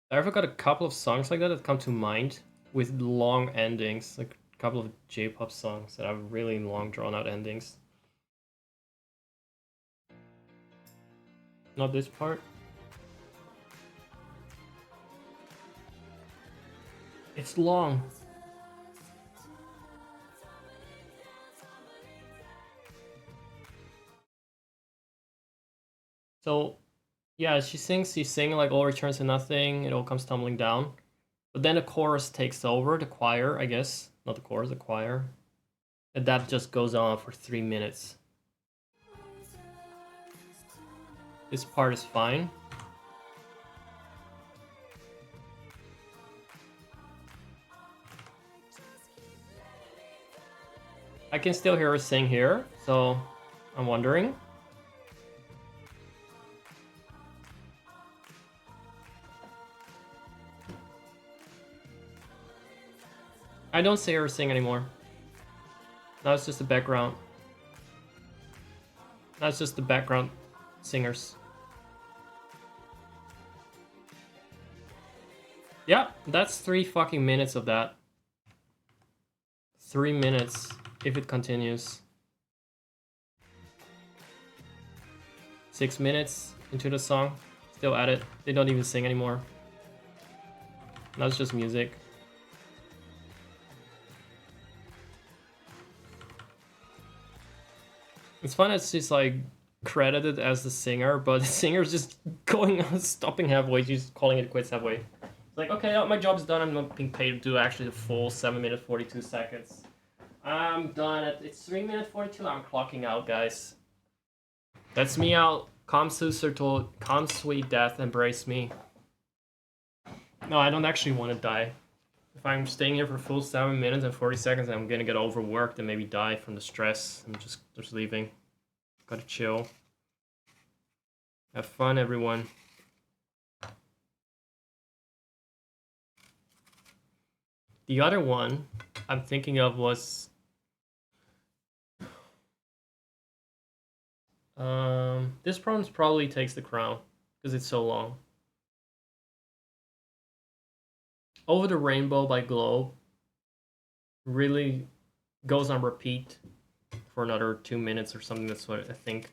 I've got a couple of songs like that that come to mind with long endings, like a couple of J-pop songs that have really long, drawn-out endings. Not this part. It's long. So, yeah, she's singing like all returns to nothing, it all comes tumbling down. But then the chorus takes over, the choir, I guess. Not the chorus, the choir. And that just goes on for 3 minutes. This part is fine. I can still hear her sing here, so I'm wondering. I don't see her sing anymore. Now it's just the background. Now it's just the background singers. Yeah, that's 3 fucking minutes of that. 3 minutes if it continues. 6 minutes into the song, still at it. They don't even sing anymore. Now it's just music. It's fun that she's like credited as the singer, but the singer's just going on, stopping halfway. She's calling it quits halfway. It's like, okay, my job's done. I'm not being paid to do actually the full 7 minutes 42 seconds. I'm done. It's 3 minutes 42. I'm clocking out, guys. That's me out. Calm sweet death, embrace me. No, I don't actually want to die. If I'm staying here for full 7 minutes and 40 seconds, I'm gonna get overworked and maybe die from the stress. I'm just leaving. Gotta chill. Have fun, everyone. The other one I'm thinking of was this probably takes the crown because it's so long. Over the Rainbow by Glow really goes on repeat for another 2 minutes or something. That's what I think.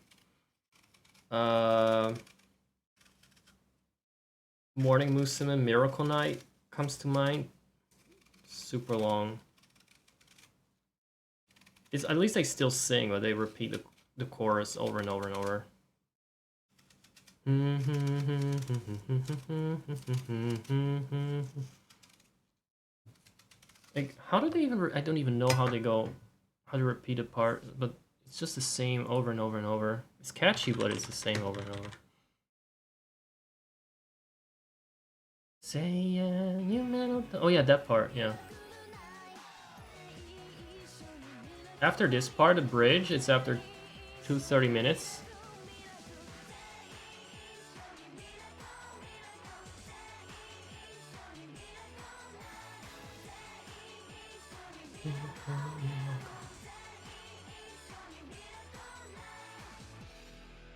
Morning Musume Miracle Night comes to mind. Super long. It's at least they still sing, but they repeat the chorus over and over and over. Like, how do they even? I don't even know how they go, how to repeat a part, but it's just the same over and over and over. It's catchy, but it's the same over and over. Say yeah, you metal. Oh yeah, that part. Yeah. After this part, the bridge, it's after 2:30 minutes.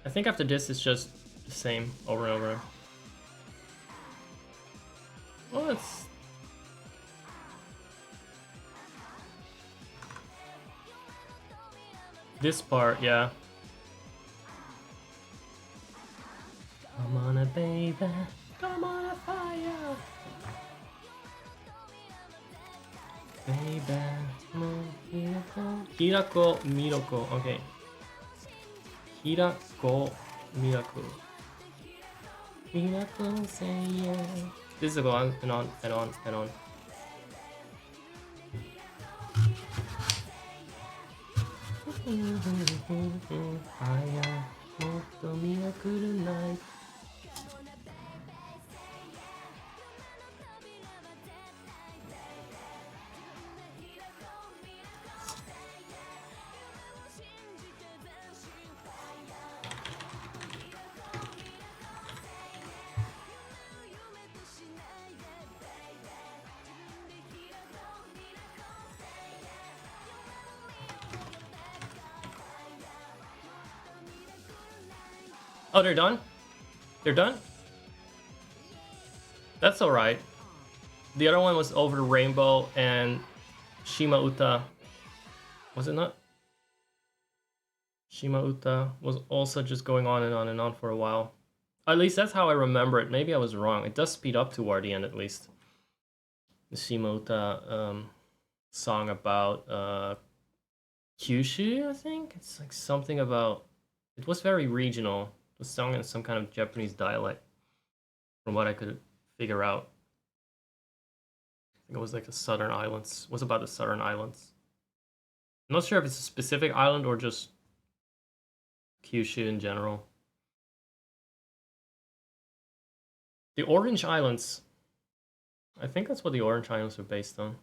I think after this, it's just the same over and over. Well, it's... This part, yeah. Come on, baby. Come on, fire. Hirako Miroko. Okay. Hirako Mirako. Mirako say yeah. This is go on and on and on and on. Oh, they're done? They're done? That's alright. The other one was Over the Rainbow and Shima Uta. Was it not? Shima Uta was also just going on and on and on for a while. At least that's how I remember it. Maybe I was wrong. It does speed up toward the end at least. The Shima Uta song about Kyushu, I think? It's like something about... It was very regional. It was sung in some kind of Japanese dialect, from what I could figure out. I think it was like the Southern Islands. It was about the Southern Islands. I'm not sure if it's a specific island or just Kyushu in general. The Orange Islands. I think that's what the Orange Islands are based on.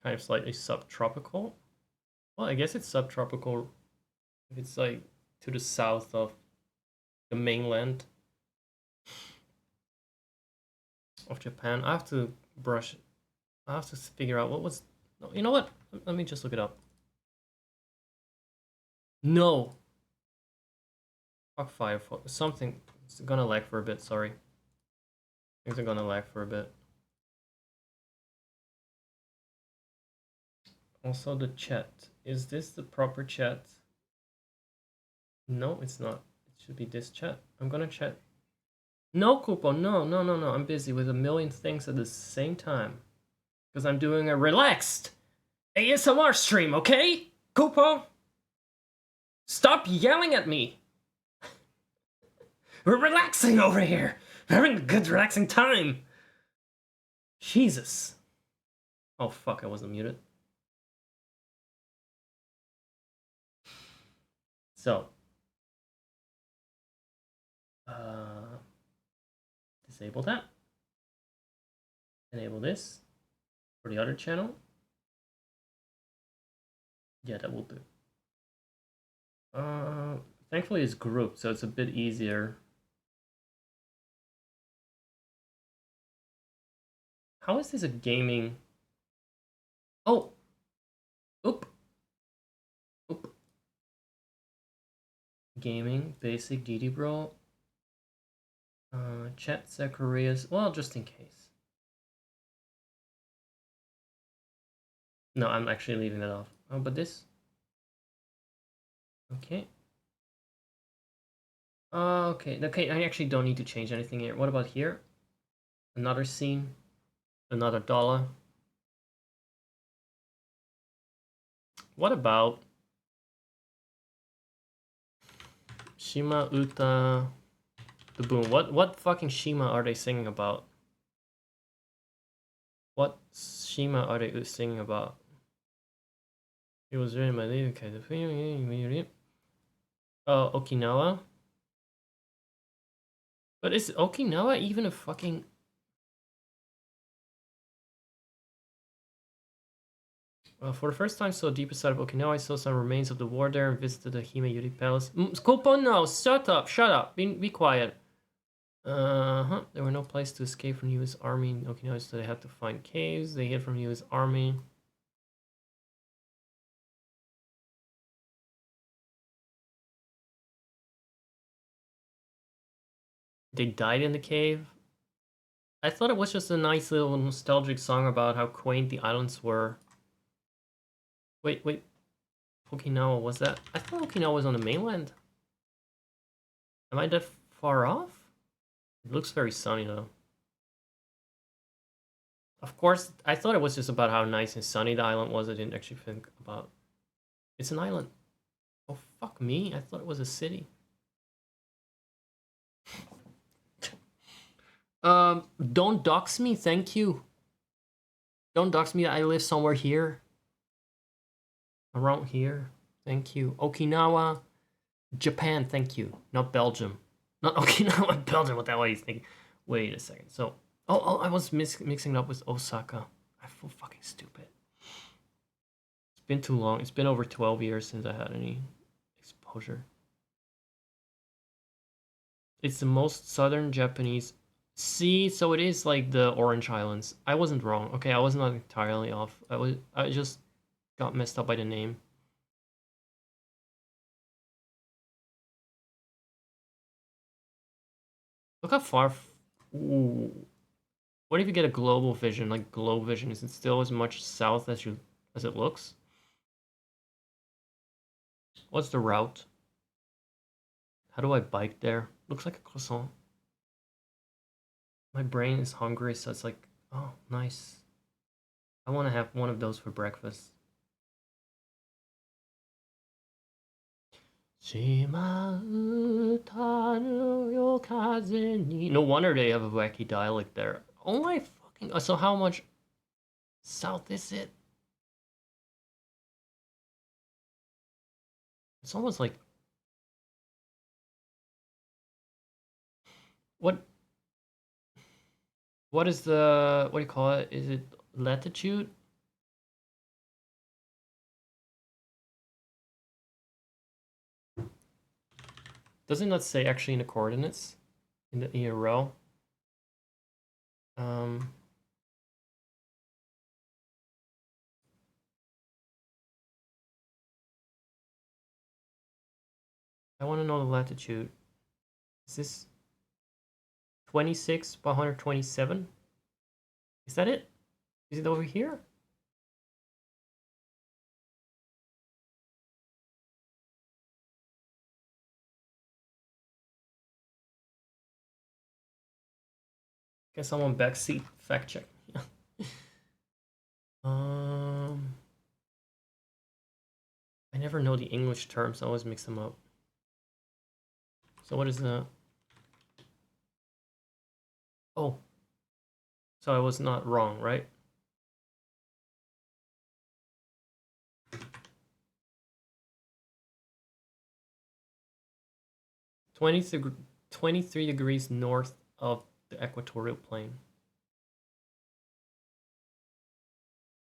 Kind of slightly subtropical. Well, I guess it's subtropical if it's like to the south of the mainland of Japan. I have to brush. I have to figure out what was. No, you know what? Let me just look it up. No. Fuck Firefox. Something. It's gonna lag for a bit. Sorry. Things are gonna lag for a bit. Also, the chat. Is this the proper chat? No, it's not. It should be this chat. I'm gonna chat. No, Coupon. No. I'm busy with a million things at the same time. Because I'm doing a relaxed ASMR stream, okay? Coupon? Stop yelling at me. We're relaxing over here. We're having a good relaxing time. Jesus. Oh, fuck. I wasn't muted. So. Disable that. Enable this for the other channel. Yeah, that will do. Thankfully it's grouped, so it's a bit easier. How is this a gaming? Oh! Oop! Gaming, basic, DD Bro. Chat Zacharias. Well, just in case. No, I'm actually leaving that off. Oh, but this? Okay. Okay, I actually don't need to change anything here. What about here? Another scene. Another dollar. What about Shima Uta the Boom? What fucking Shima are they singing about? What Shima are they singing about? It was written by the Okinawa. But is Okinawa even a fucking... for the first time saw deeper side of Okinawa, I saw some remains of the war there and visited the Hime Yuri Palace. Coupon, no, shut up, be quiet. There were no place to escape from the US Army in Okinawa, so they had to find caves. They hid from the US Army. They died in the cave? I thought it was just a nice little nostalgic song about how quaint the islands were. Wait. Okinawa, was that? I thought Okinawa was on the mainland. Am I that far off? It looks very sunny though. Of course, I thought it was just about how nice and sunny the island was. I didn't actually think about it's an island. Oh fuck me! I thought it was a city. Don't dox me, thank you. Don't dox me. I live somewhere here, around here. Thank you. Okinawa, Japan. Thank you. Not Belgium. Not Okinawa, Belgium. What the hell are you thinking? Wait a second. So, I was mixing it up with Osaka. I feel fucking stupid. It's been too long. It's been over 12 years since I had any exposure. It's the most southern Japanese. See, so it is like the Orange Islands. I wasn't wrong. Okay, I was not entirely off. I just got messed up by the name. Look how far. Ooh. What if you get a global vision, like globe vision? Is it still as much south as it looks? What's the route? How do I bike there? Looks like a croissant. My brain is hungry, so it's like, oh, nice. I want to have one of those for breakfast. No wonder they have a wacky dialect there. Oh my fucking... So how much south is it? It's almost like... What is the... What do you call it? Is it latitude? Does it not say actually in the coordinates? In the row? I want to know the latitude. Is this 26 by 127? Is that it? Is it over here? Can someone backseat fact check? I never know the English terms. I always mix them up. So what is the... Oh. So I was not wrong, right? ·23 degrees north of the equatorial plane.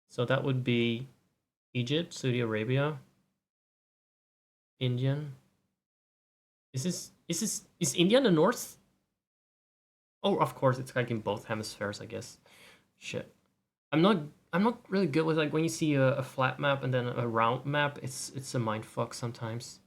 So that would be Egypt, Saudi Arabia, Indian. Is India in the north? Oh, of course, it's like in both hemispheres, I guess. Shit. I'm not really good with like when you see a flat map and then a round map, it's a mind fuck sometimes.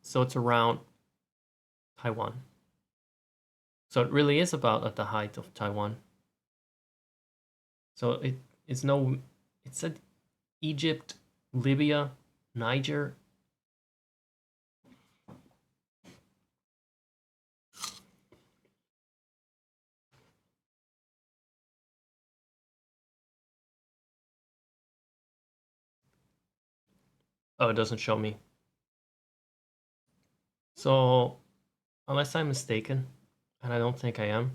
So it's around Taiwan. So it really is about at the height of Taiwan. So it said Egypt, Libya, Niger. Oh, it doesn't show me. So, unless I'm mistaken, and I don't think I am.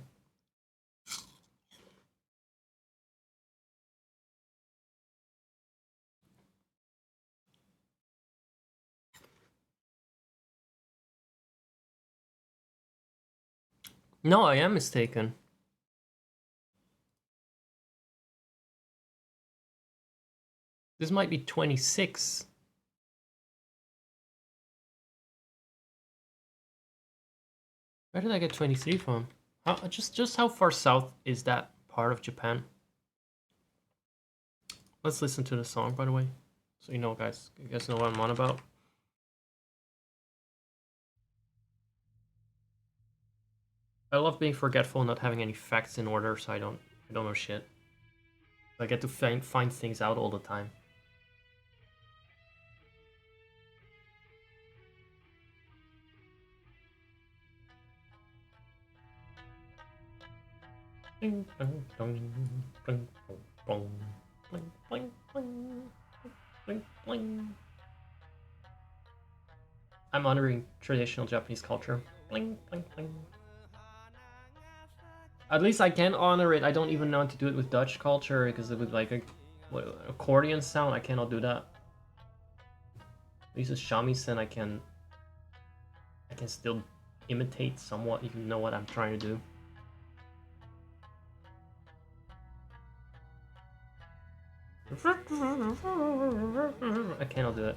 No, I am mistaken. This might be 26. Where did I get 23 from? Just how far south is that part of Japan? Let's listen to the song, by the way. So you know, guys. You guys know what I'm on about. I love being forgetful and not having any facts in order, so I don't know shit. I get to find things out all the time. Bling, bling, bling, bling, bling, bling, bling, bling, bling, bling. I'm honoring traditional Japanese culture. Bling, bling, bling. At least I can honor it. I don't even know how to do it with Dutch culture because it would like a accordion sound. I cannot do that. At least with shamisen, I can still imitate somewhat, if you know what I'm trying to do. I cannot do it.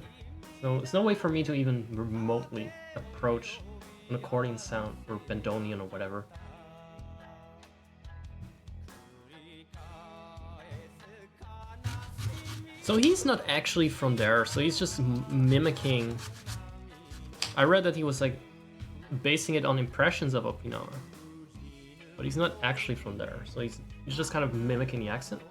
So there's no way for me to even remotely approach an accordion sound or Bandonian or whatever. So he's not actually from there, so he's just mimicking. I read that he was like basing it on impressions of Okinawa, but he's not actually from there, so he's just kind of mimicking the accent.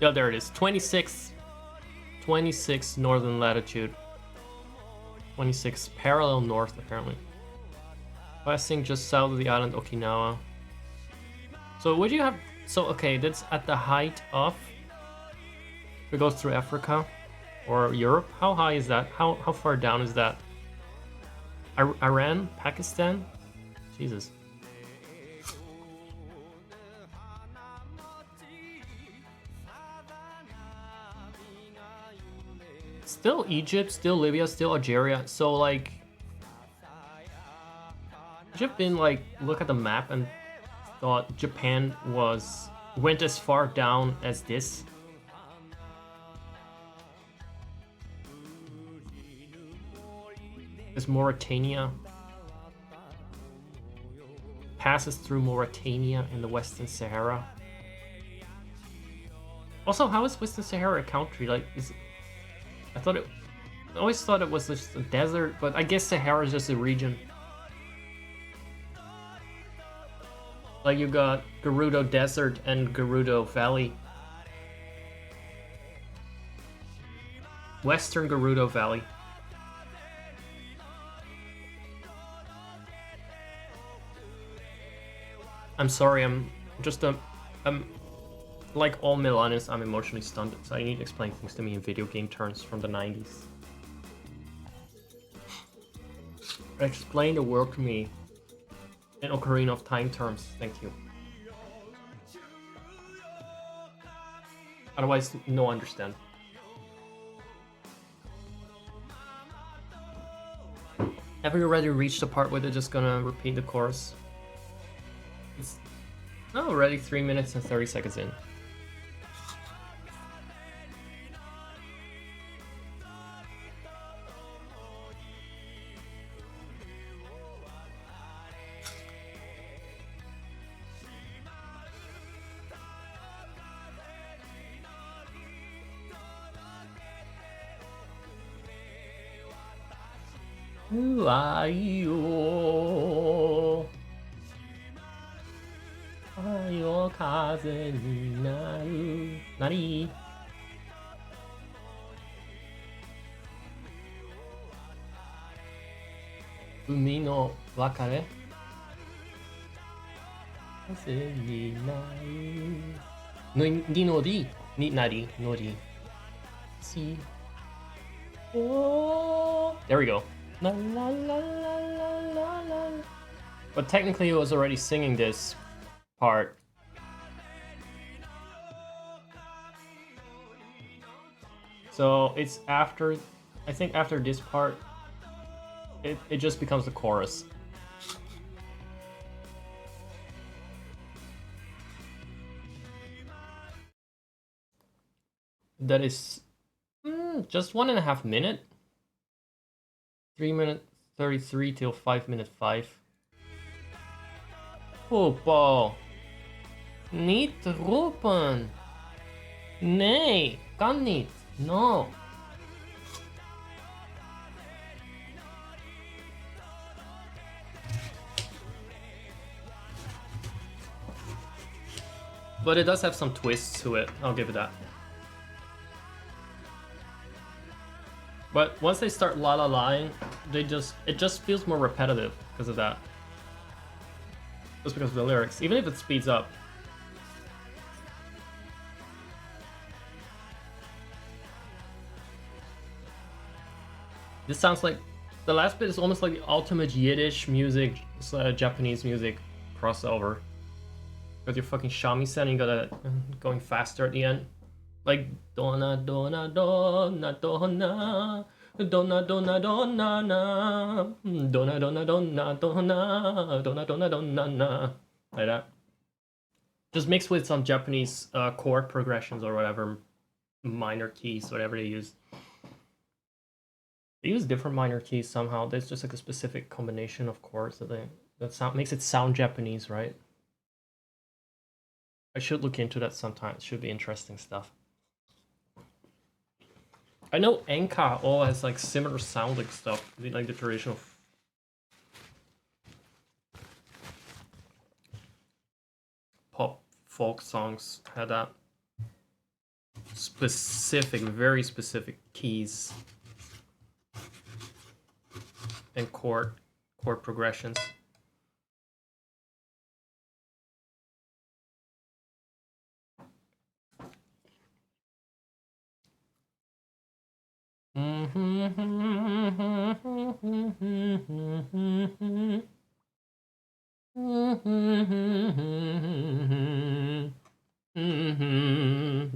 Yeah, there it is. 26 northern latitude. 26 parallel north, apparently. Passing just south of the island Okinawa. So would you have... So, okay, that's at the height of... If it goes through Africa or Europe, how high is that? How far down is that? Iran? Pakistan? Jesus. Still Egypt, still Libya, still Algeria. So like, you've been like, look at the map and thought Japan went as far down as this. As Mauritania passes through Mauritania in the Western Sahara. Also, how is Western Sahara a country? Like, I always thought it was just a desert, but I guess Sahara is just a region. Like you got Gerudo Desert and Gerudo Valley. Western Gerudo Valley. I'm sorry, I'm like all Milanists, I'm emotionally stunted, so I need to explain things to me in video game terms from the 90s. Explain the world to me in Ocarina of Time terms, thank you. Otherwise, no understand. Have you already reached the part where they're just gonna repeat the chorus? It's already 3 minutes and 30 seconds in. Ayo, ayo, kaze ni naru. Nani? Umi no wakare. Kaze ni naru. Ni nori? Ni nari? Nori. Si. Oh. There we go. La, la, la, la, la, la, la. But technically, it was already singing this part. So it's after, I think after this part, it just becomes the chorus. That is just 1.5 minutes. 3 minutes 33 till 5 minutes 5. Opa! Niet roepen! Nee, kan niet. No. But it does have some twists to it, I'll give it that. But once they start la la laing, it just feels more repetitive because of that. Just because of the lyrics, even if it speeds up. This sounds like the last bit is almost like the ultimate Yiddish music, Japanese music crossover. With your fucking shamisen, you gotta going faster at the end. Like donna donna donna donna donna donna donna na donna donna donna donna donna donna donna na, like that. Just mixed with some Japanese chord progressions or whatever, minor keys, whatever they use. They use different minor keys somehow. There's just like a specific combination of chords that makes it sound Japanese, right? I should look into that sometime. It should be interesting stuff. I know Enka all has like similar sounding stuff, like the traditional pop folk songs had that specific, very specific keys and chord progressions.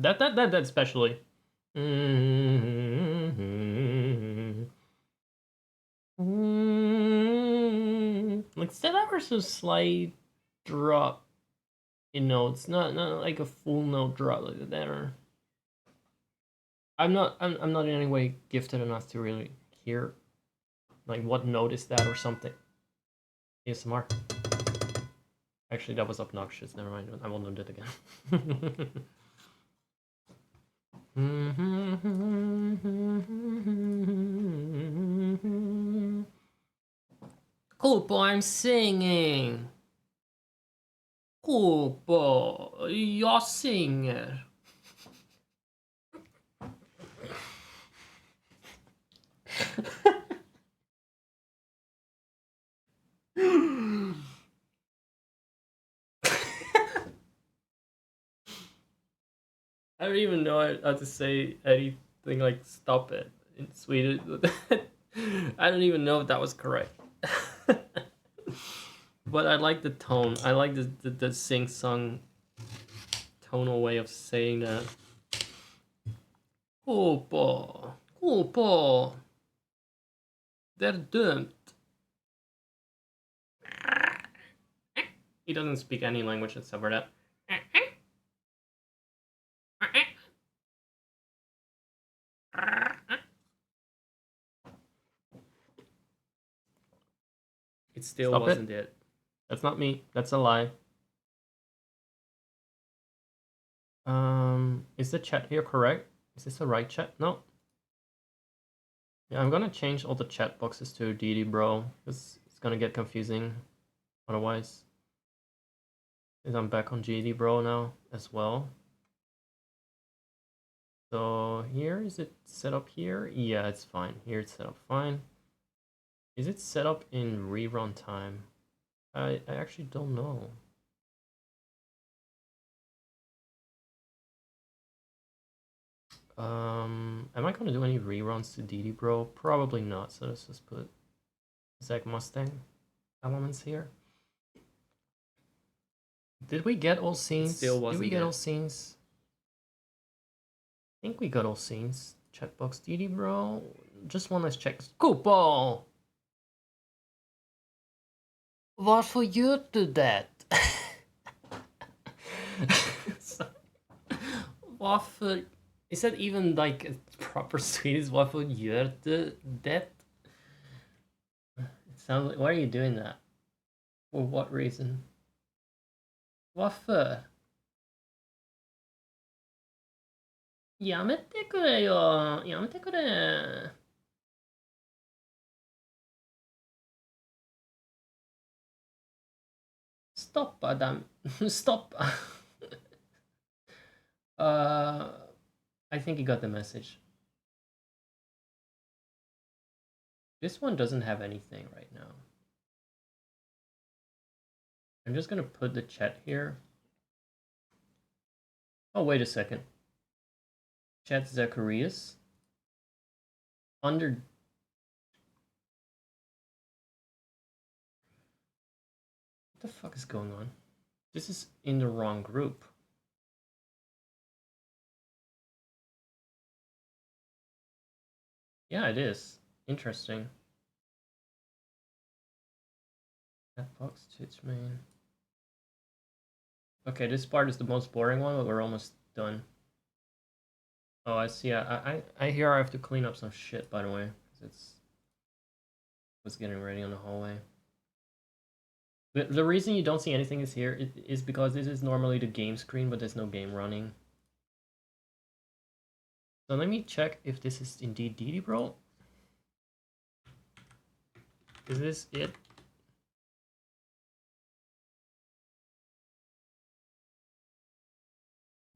That especially. Like there's a slight drop in notes, not like a full note drop like that. I'm not in any way gifted enough to really hear like what note is that or something. ASMR. Actually, that was obnoxious. Never mind. I won't do it again. Cool boy, I'm singing. Cool boy, jag singer. I don't even know how to say anything like stop it in Swedish. I don't even know if that was correct. But I like the tone. I like the sing-song tonal way of saying that. Hoppa, hoppa. They're dömt. He doesn't speak any language except for that. It still Stop wasn't it. That's not me. That's a lie. Is the chat here correct? Is this the right chat? No. Yeah, I'm gonna change all the chat boxes to DD bro, because it's gonna get confusing otherwise. Because I'm back on GD bro now as well. So here, is it set up here? Yeah, it's fine. Here it's set up fine. Is it set up in rerun time? I actually don't know. Am I gonna do any reruns to DD bro? Probably not. So let's just put Zach Mustang elements here. Did we get all scenes? Did we get all scenes? I think we got all scenes. Chatbox DD bro. Just one last check. Coupon! Varför gör du det? Varför? Is that even like a proper Swedish? Varför gör du det? It sounds like, why are you doing that? For what reason? Varför? Ja men tycker det jag. Ja men tycker det. Stoppa dem. Stoppa. I think you got the message. This one doesn't have anything right now. I'm just gonna put the chat here. Oh, wait a second. Chat Zacharias. Under... What the fuck is going on? This is in the wrong group. Yeah, it is. Interesting. That box Twitch main. Okay, this part is the most boring one, but we're almost done. Oh, I see. I hear I have to clean up some shit, by the way. It's was getting ready on the hallway. But the reason you don't see anything is here is because this is normally the game screen, but there's no game running. So let me check if this is indeed DD Bro. Is this it?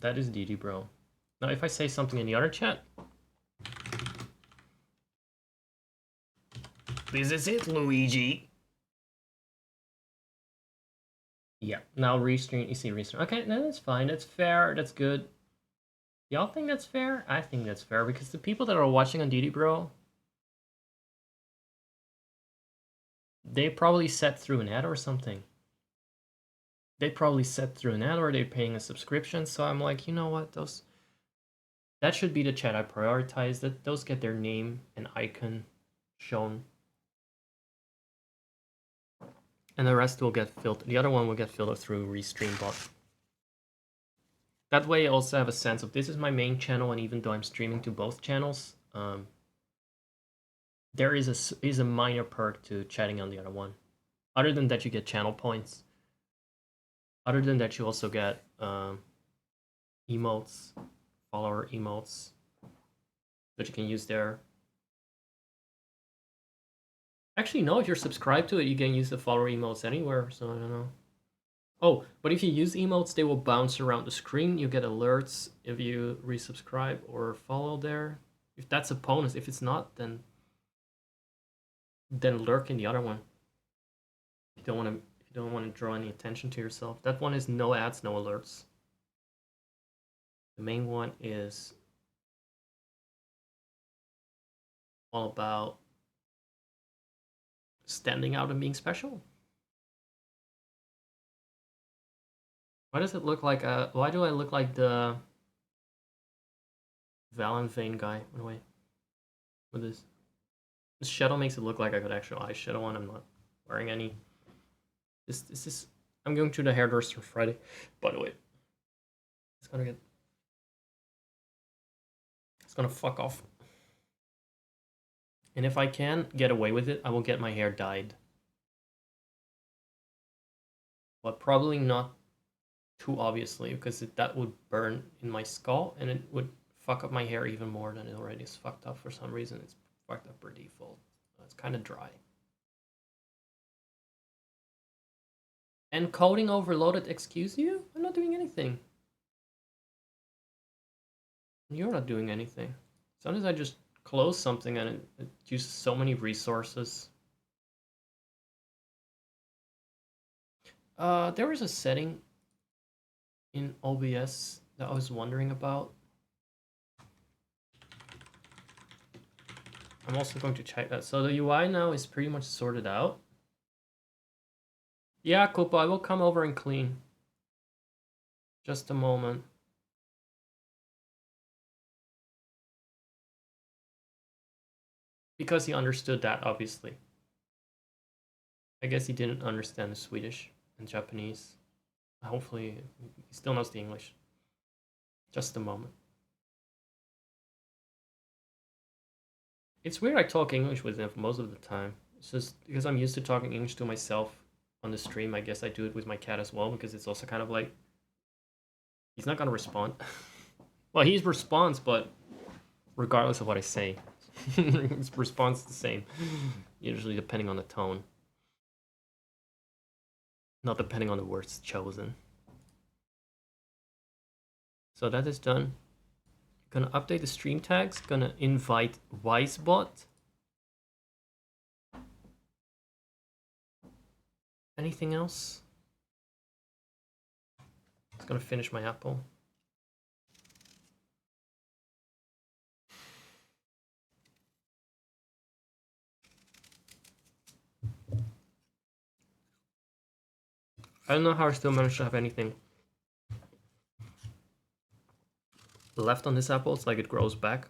That is DD Bro. Now if I say something in the other chat. This is it, Luigi. Yeah, now restream, you see restream. Okay, no, that's fine, that's fair, that's good. Y'all think that's fair? I think that's fair because the people that are watching on DD Bro, they probably set through an ad or something. They probably set through an ad or they're paying a subscription. So I'm like, you know what, that should be the chat I prioritize. That those get their name and icon shown, and the rest will get filtered. The other one will get filtered through Restream bot. That way, I also have a sense of this is my main channel, and even though I'm streaming to both channels, there is a minor perk to chatting on the other one. Other than that, you get channel points. Other than that, you also get emotes, follower emotes that you can use there. Actually, no, if you're subscribed to it, you can use the follower emotes anywhere, so I don't know. Oh, but if you use emotes, they will bounce around the screen. You get alerts if you resubscribe or follow there. If that's a bonus, if it's not, then lurk in the other one. If you don't want to draw any attention to yourself. That one is no ads, no alerts. The main one is all about standing out and being special. Why does it look like why do I look like the Valen Vane guy? Wait, what is this shadow makes it look like I could actually eyeshadow on. I'm not wearing any. This is I'm going to the hairdresser Friday, by the way. It's gonna fuck off. And if I can get away with it, I will get my hair dyed. But probably not too obviously, because that would burn in my skull and it would fuck up my hair even more than it already is fucked up for some reason. It's fucked up per default. It's kind of dry. Encoding overloaded, excuse you? I'm not doing anything. You're not doing anything. Sometimes I just close something and it uses so many resources. There was a setting in OBS that I was wondering about. I'm also going to check that. So the UI now is pretty much sorted out. Yeah, Koopa, I will come over and clean. Just a moment. Because he understood that, obviously. I guess he didn't understand the Swedish and Japanese. Hopefully, he still knows the English. Just a moment. It's weird I talk English with him most of the time. It's just because I'm used to talking English to myself on the stream. I guess I do it with my cat as well, because it's also kind of like... He's not going to respond. Well, he responds, but regardless of what I say. His response is the same. Usually depending on the tone. Not depending on the words chosen. So that is done. Gonna update the stream tags. Gonna invite Wisebot. Anything else? I'm gonna finish my apple. I don't know how I still managed to have anything left on this apple. It's like it grows back.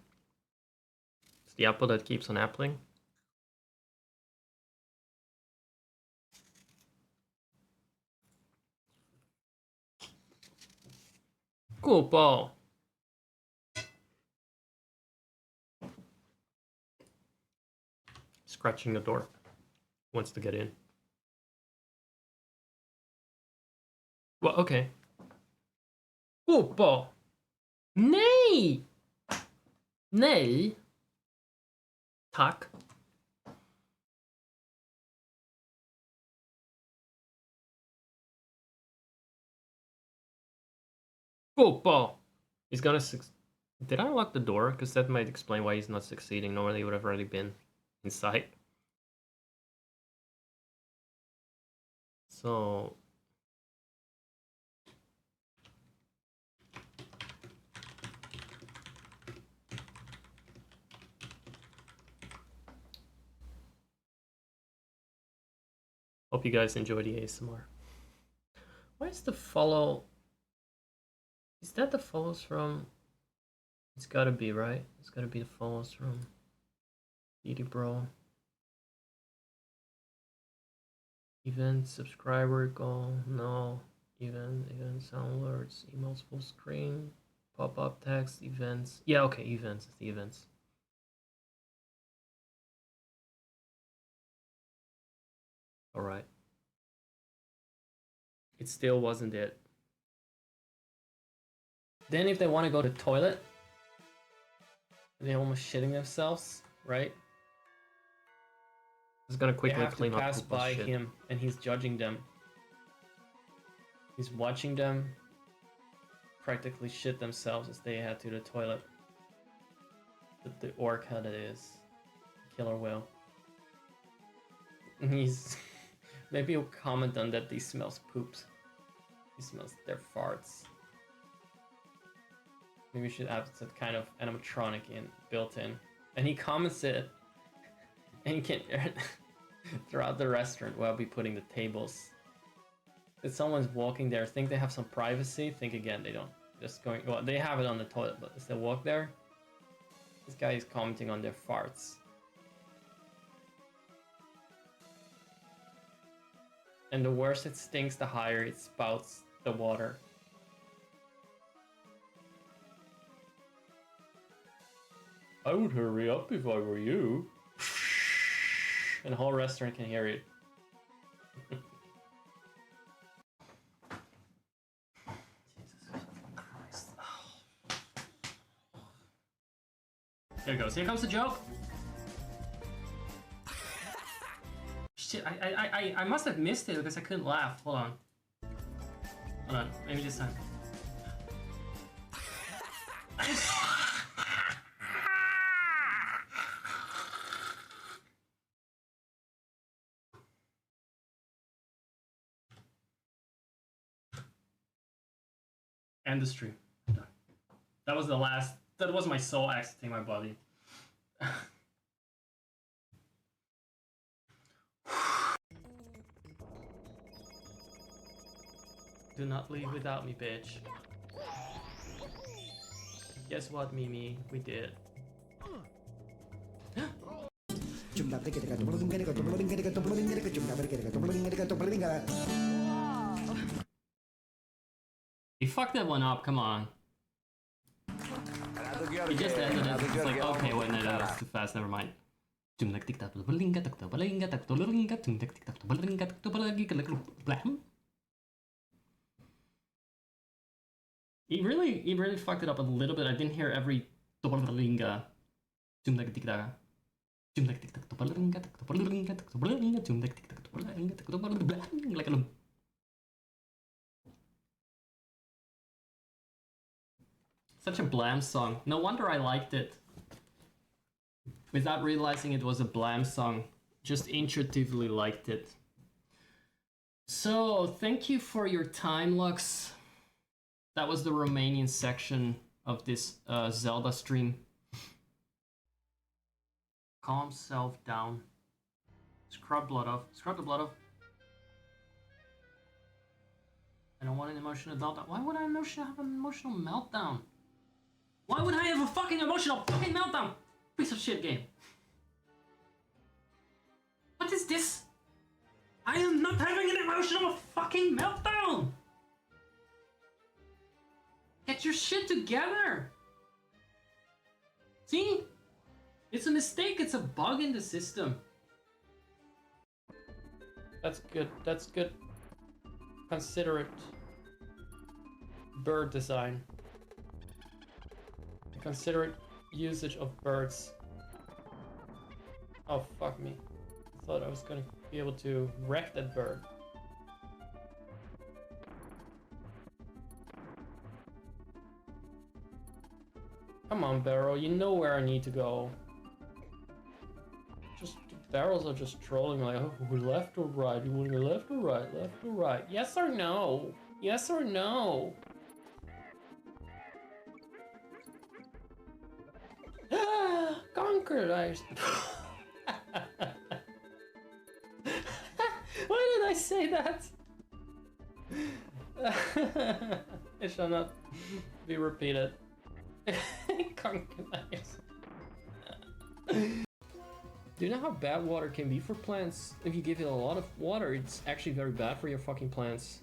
It's the apple that keeps on appling. Cool ball. Scratching the door. Wants to get in. Well, okay. Fotboll! Nej! Nej! Tack. Fotboll! He's gonna Did I lock the door? Because that might explain why he's not succeeding. Normally he would have already been inside. So... Hope you guys enjoy the ASMR. Where's the follow? Is that the follows from? It's gotta be, right? It's gotta be the follows from Edie Bro. Event, subscriber goal, no. Event sound alerts, emails full screen, pop-up text, events. Yeah, okay, events, it's the events. All right. It still wasn't it. Then if they want to go to the toilet, they're almost shitting themselves, right? Just gonna quickly clean up. Pass by him, and he's judging them. He's watching them practically shit themselves as they head to the toilet. But the orc head it is, killer whale. He's maybe he'll comment on that. He smells poops. He smells their farts. Maybe we should have some kind of animatronic built in. And he comments it, and he can throughout the restaurant where I'll be putting the tables. If someone's walking there, think they have some privacy. Think again, they don't. Just going. Well, they have it on the toilet, but as they walk there, this guy is commenting on their farts. And the worse it stinks, the higher it spouts the water. I would hurry up if I were you. And the whole restaurant can hear it. Jesus Christ. There it goes. Here comes the joke. Shit, I must have missed it because I couldn't laugh. Hold on. Hold on. Maybe this time. End the stream. That was the last. That was my soul exiting my body. Do not leave without me, bitch. Guess what, Mimi? We did. He fucked that one up, come on. He just ended it. It's like, okay, wait, no, that was too fast, never mind. He really fucked it up a little bit. I didn't hear every Such a blam song. No wonder I liked it. Without realizing it was a blam song. Just intuitively liked it. So, thank you for your time, Lux. That was the Romanian section of this Zelda stream. Calm self down. Scrub blood off. Scrub the blood off. I don't want an emotional meltdown. Why would I have an emotional meltdown? Why would I have a fucking emotional fucking meltdown? Piece of shit game. What is this? I am not having an emotional fucking meltdown! Get your shit together! See? It's a mistake, it's a bug in the system. That's good, that's good. Considerate bird design. Considerate usage of birds. Oh, fuck me. I thought I was gonna be able to wreck that bird. Come on, Barrel, you know where I need to go. Just, the barrels are just trolling like, oh, left or right? You want to go left or right? Left or right? Yes or no? Yes or no? Conquered, Why did I say that? It shall not be repeated. Conquered. Do you know how bad water can be for plants? If you give it a lot of water, it's actually very bad for your fucking plants.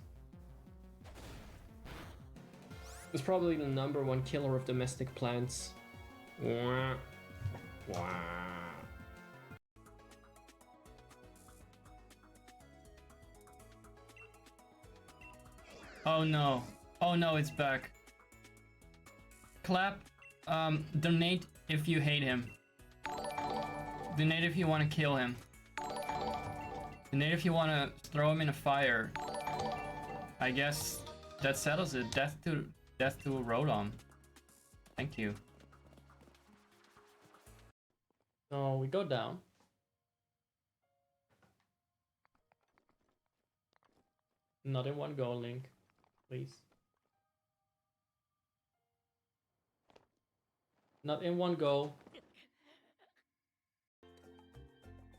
It's probably the #1 killer of domestic plants. Wah. Wah. Oh no. Oh no, it's back. Clap. Donate if you hate him. Donate if you want to kill him. Donate if you want to throw him in a fire. I guess that settles it. Death to Rodom. Thank you. So we go down. Not in one go, Link. Please. Not in one go.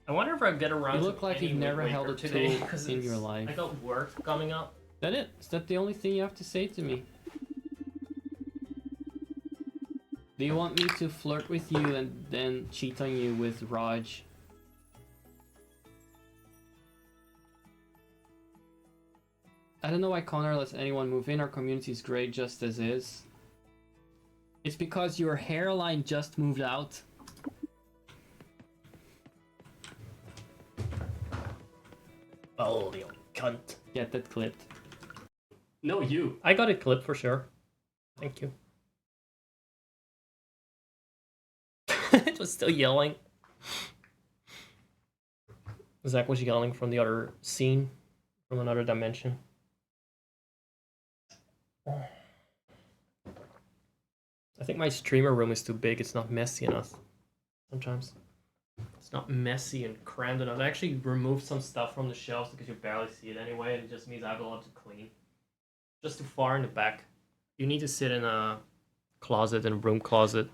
I wonder if I get around. You look like you've never held a tool in your life. I got work coming up. That it? Is that the only thing you have to say to me? Do you want me to flirt with you and then cheat on you with Raj? I don't know why Connor lets anyone move in. Our community is great just as is. It's because your hairline just moved out. Oh, you cunt. Get that clipped. No, you. I got it clipped for sure. Thank you. It was still yelling. Zach was yelling from the other scene, from another dimension. I think my streamer room is too big. It's not messy enough. Sometimes it's not messy and crammed enough. I actually removed some stuff from the shelves because you barely see it anyway. It just means I have a lot to clean. Just too far in the back. You need to sit in a closet, in a broom closet.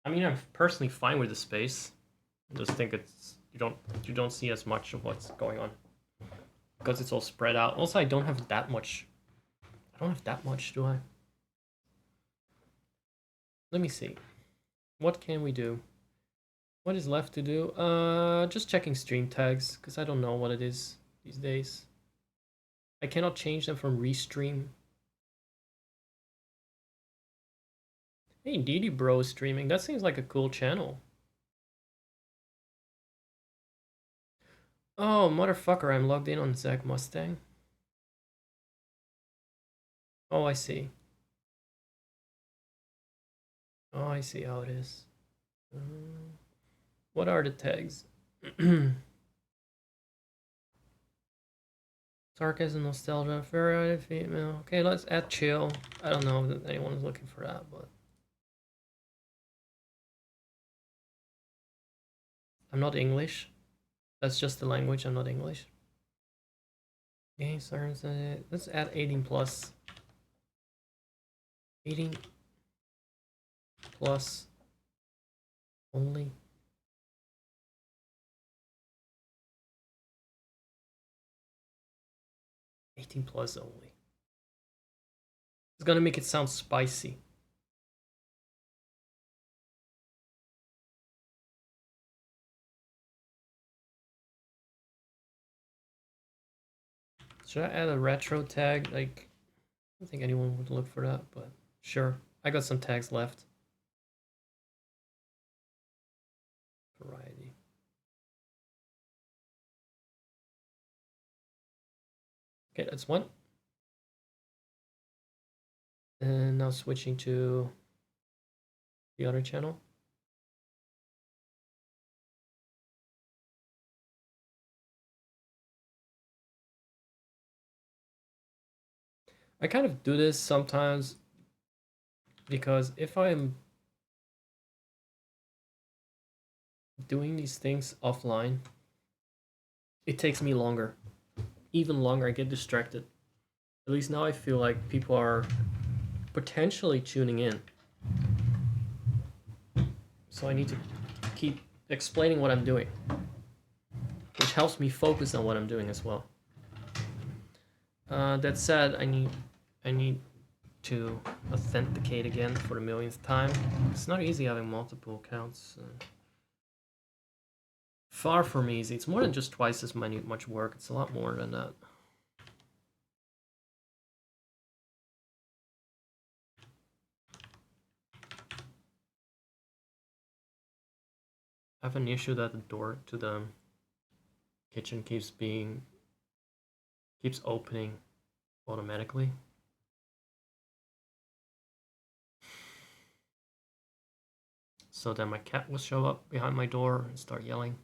I mean, I'm personally fine with the space. I just think it's you don't see as much of what's going on because it's all spread out. Also, I don't have that much. I don't have that much, do I? Let me see. What can we do? What is left to do? Just checking stream tags because I don't know what it is these days. I cannot change them from restream. Hey, Didi Bro is streaming. That seems like a cool channel. Oh, motherfucker, I'm logged in on Zach Mustang. Oh, I see. Oh, I see how it is. What are the tags? Sarcasm, nostalgia, fairy female. Okay, let's add chill. I don't know if anyone is looking for that, but I'm not English. That's just the language. I'm not English. Okay, sorry. Let's add 18 plus. 18 plus only. $18 plus only. It's gonna make it sound spicy. Should I add a retro tag? Like, I don't think anyone would look for that, but sure. I got some tags left. Variety. Okay, that's one. And now switching to the other channel. I kind of do this sometimes because if I'm doing these things offline, it takes me longer. Even longer, I get distracted. At least now I feel like people are potentially tuning in. So I need to keep explaining what I'm doing, which helps me focus on what I'm doing as well. That said, I need to authenticate again for the millionth time. It's not easy having multiple accounts. Far from easy. It's more than just twice as much work. It's a lot more than that. I have an issue that the door to the kitchen keeps opening automatically. So then my cat will show up behind my door and start yelling.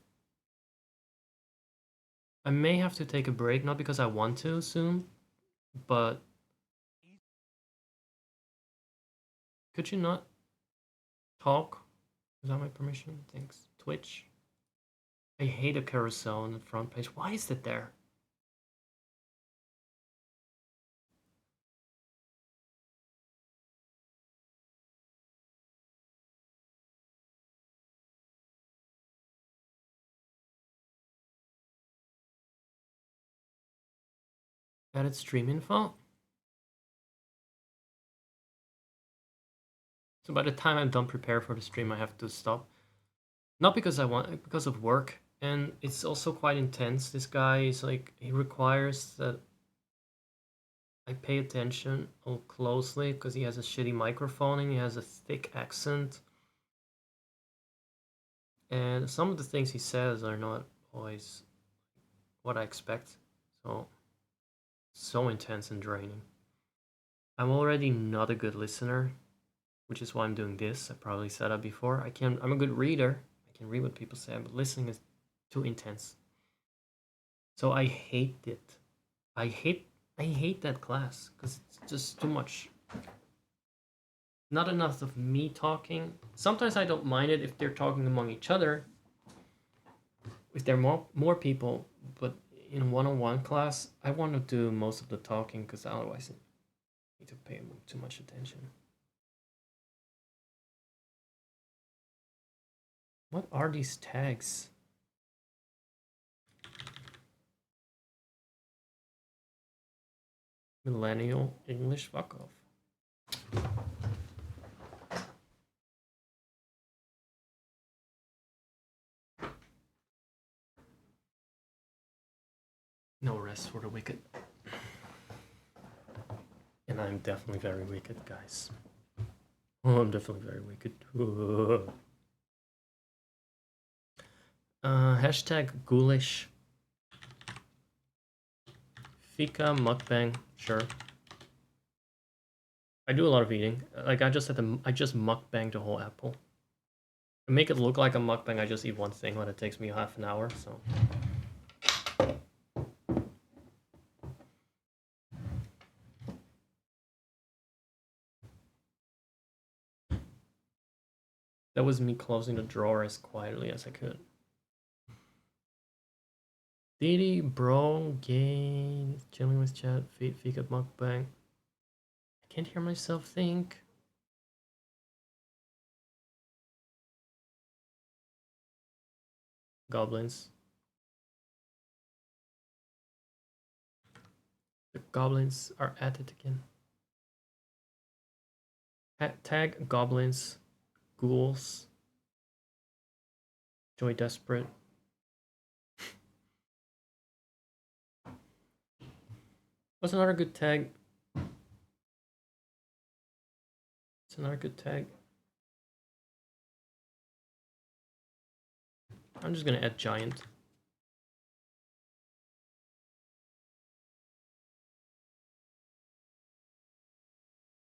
I may have to take a break, not because I want to soon, but could you not talk without my permission? Thanks. Twitch. I hate a carousel on the front page. Why is it there? Added stream info. So by the time I'm done prepare for the stream, I have to stop. Not because I want, because of work. And it's also quite intense. This guy is like, he requires that I pay attention closely because he has a shitty microphone and he has a thick accent. And some of the things he says are not always what I expect. So intense and draining. I'm already not a good listener, which is why I'm doing this. I probably said that before. I'm a good reader. I can read what people say, but listening is too intense. So I hate it. I hate that class because it's just too much. Not enough of me talking. Sometimes I don't mind it if they're talking among each other. If there are more people, but in one-on-one class, I want to do most of the talking because otherwise I need to pay too much attention. What are these tags? Millennial English, fuck off. No rest for the wicked. And I'm definitely very wicked, guys. Oh, I'm definitely very wicked. Hashtag ghoulish. Fika mukbang, sure. I do a lot of eating. Like I just mukbang the whole apple. To make it look like a mukbang, I just eat one thing when it takes me half an hour, so. That was me closing the drawer as quietly as I could. Didi, bro, gay, chilling with chat, Fika mukbang. I can't hear myself think. Goblins. The goblins are at it again. Tag goblins, ghouls, joy desperate. What's another good tag? It's another good tag. I'm just gonna add giant.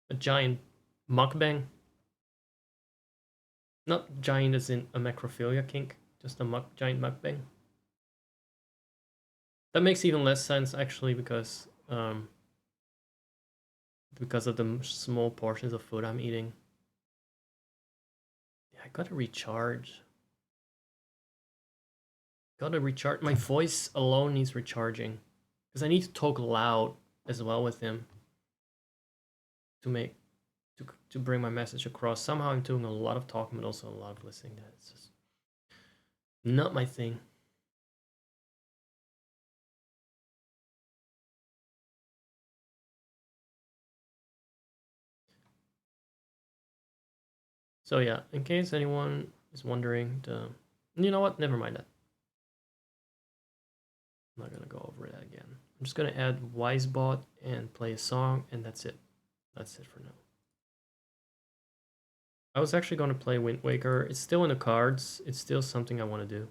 A giant mukbang. Not giant as in a macrophilia kink, just a giant mukbang. That makes even less sense actually because of the small portions of food I'm eating. Yeah, I gotta recharge. Gotta recharge. My voice alone needs recharging because I need to talk loud as well with him to bring my message across. Somehow I'm doing a lot of talking but also a lot of listening. That's just not my thing. So yeah, in case anyone is wondering, you know what? Never mind that. I'm not gonna go over that again. I'm just gonna add Wisebot and play a song, and that's it. That's it for now. I was actually gonna play Wind Waker. It's still in the cards. It's still something I want to do.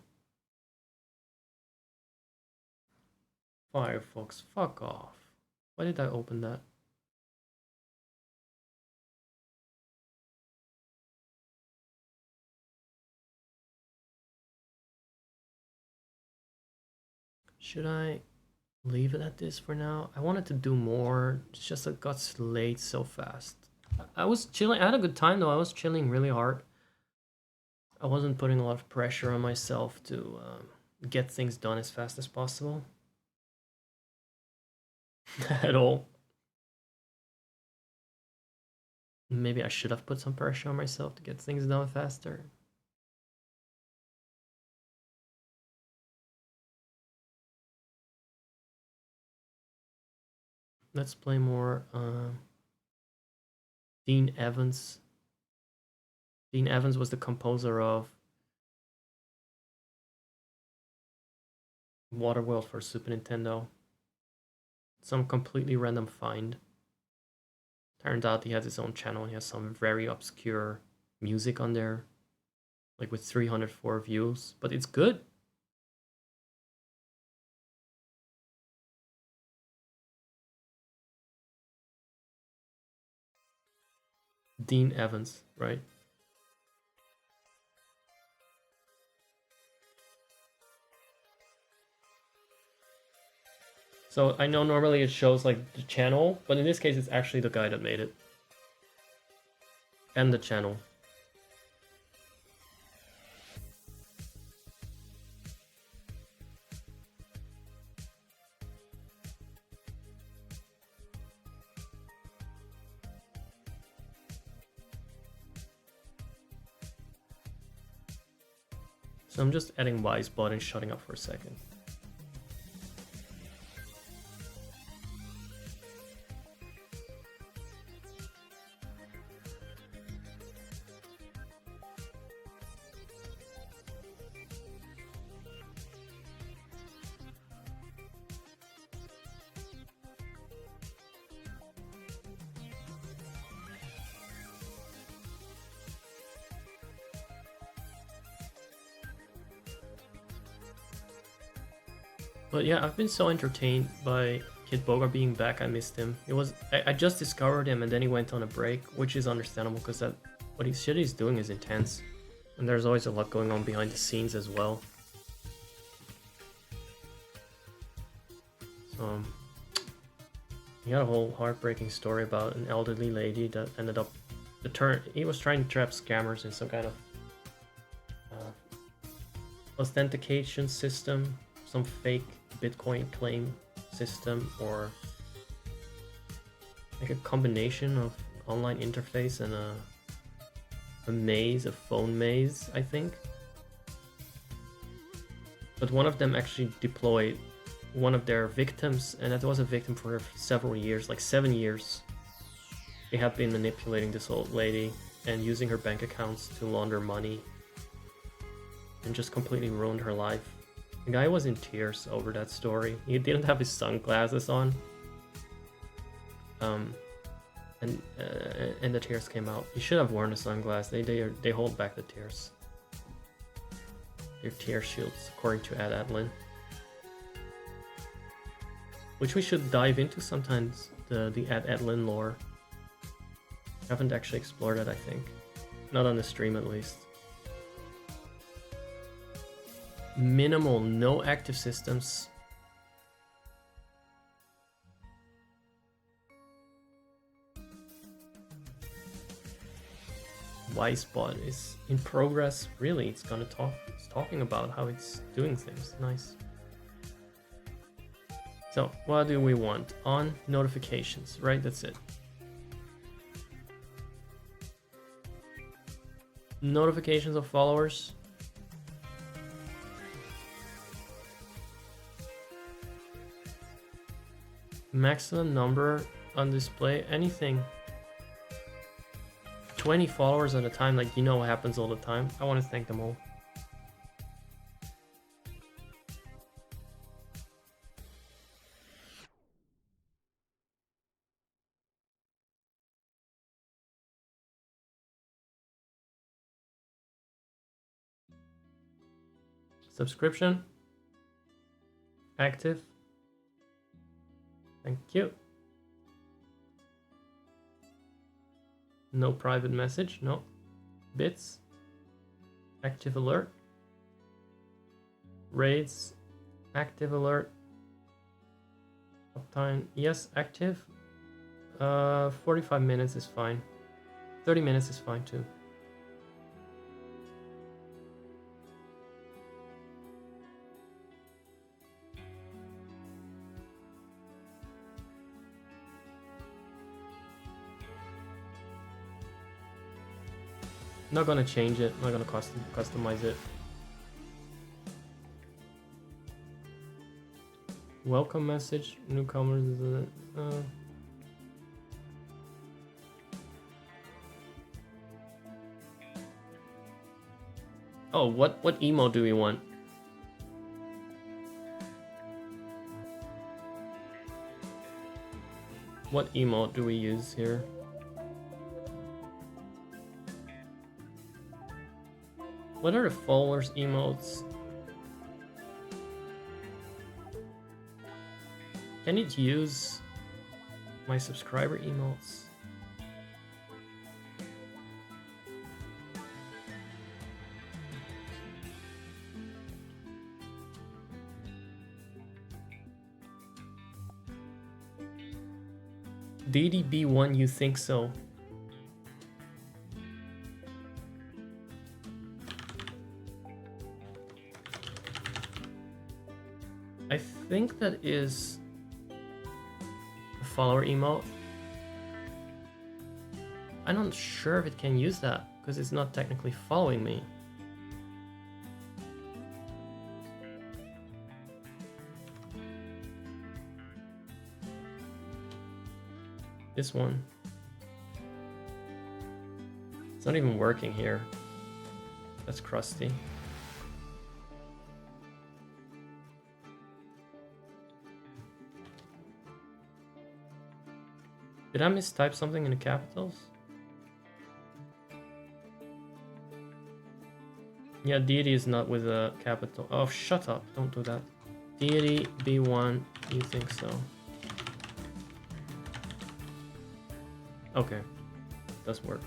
Firefox, fuck off. Why did I open that? Should I leave it at this for now? I wanted to do more. It's just it got late so fast. I was chilling. I had a good time though. I was chilling really hard. I wasn't putting a lot of pressure on myself to get things done as fast as possible. At all. Maybe I should have put some pressure on myself to get things done faster. Let's play more Dean Evans. Dean Evans was the composer of Waterworld for Super Nintendo. Some completely random find. Turned out he has his own channel and he has some very obscure music on there. Like with 304 views. But it's good. Dean Evans, right? So I know normally it shows like the channel, but in this case it's actually the guy that made it. And the channel. So I'm just adding Wisebot and shutting up for a second. But yeah, I've been so entertained by Kid Bogart being back. I missed him. I just discovered him and then he went on a break, which is understandable because shit he's doing is intense, and there's always a lot going on behind the scenes as well. So he had a whole heartbreaking story about an elderly lady that ended up he was trying to trap scammers in some kind of authentication system some fake Bitcoin claim system, or like a combination of online interface and a maze, a phone maze, I think. But one of them actually deployed one of their victims, and that was a victim for several years, like 7 years. They had been manipulating this old lady and using her bank accounts to launder money, and just completely ruined her life. The guy was in tears over that story. He didn't have his sunglasses on. And the tears came out. You should have worn a sunglass. They hold back the tears. They're tear shields, according to Ed Adlin. Which we should dive into sometimes, the Ed Adlin lore. Haven't actually explored it, I think. Not on the stream, at least. Minimal, no active systems. Y-Spot is in progress. Really, it's gonna talk. It's talking about how it's doing things. Nice. So, what do we want? On notifications, right? That's it. Notifications of followers. Maximum number on display, anything. 20 followers at a time, like, you know what happens all the time. I want to thank them all. Subscription. Active. Thank you. No private message, no. Bits. Active alert. Raids. Active alert. Uptime, yes, active. 45 minutes is fine. 30 minutes is fine too. Not gonna change it, not gonna customize it. Welcome message, newcomers. Oh, what emo do we want? What emote do we use here? What are the followers emotes? Can it use my subscriber emotes? DDB1, you think so? I think that is a follower emote. I'm not sure if it can use that because it's not technically following me. This one. It's not even working here. That's crusty. Did I mistype something in the capitals? Yeah, deity is not with a capital. Oh, shut up. Don't do that. Deity B1, you think so? Okay, does work.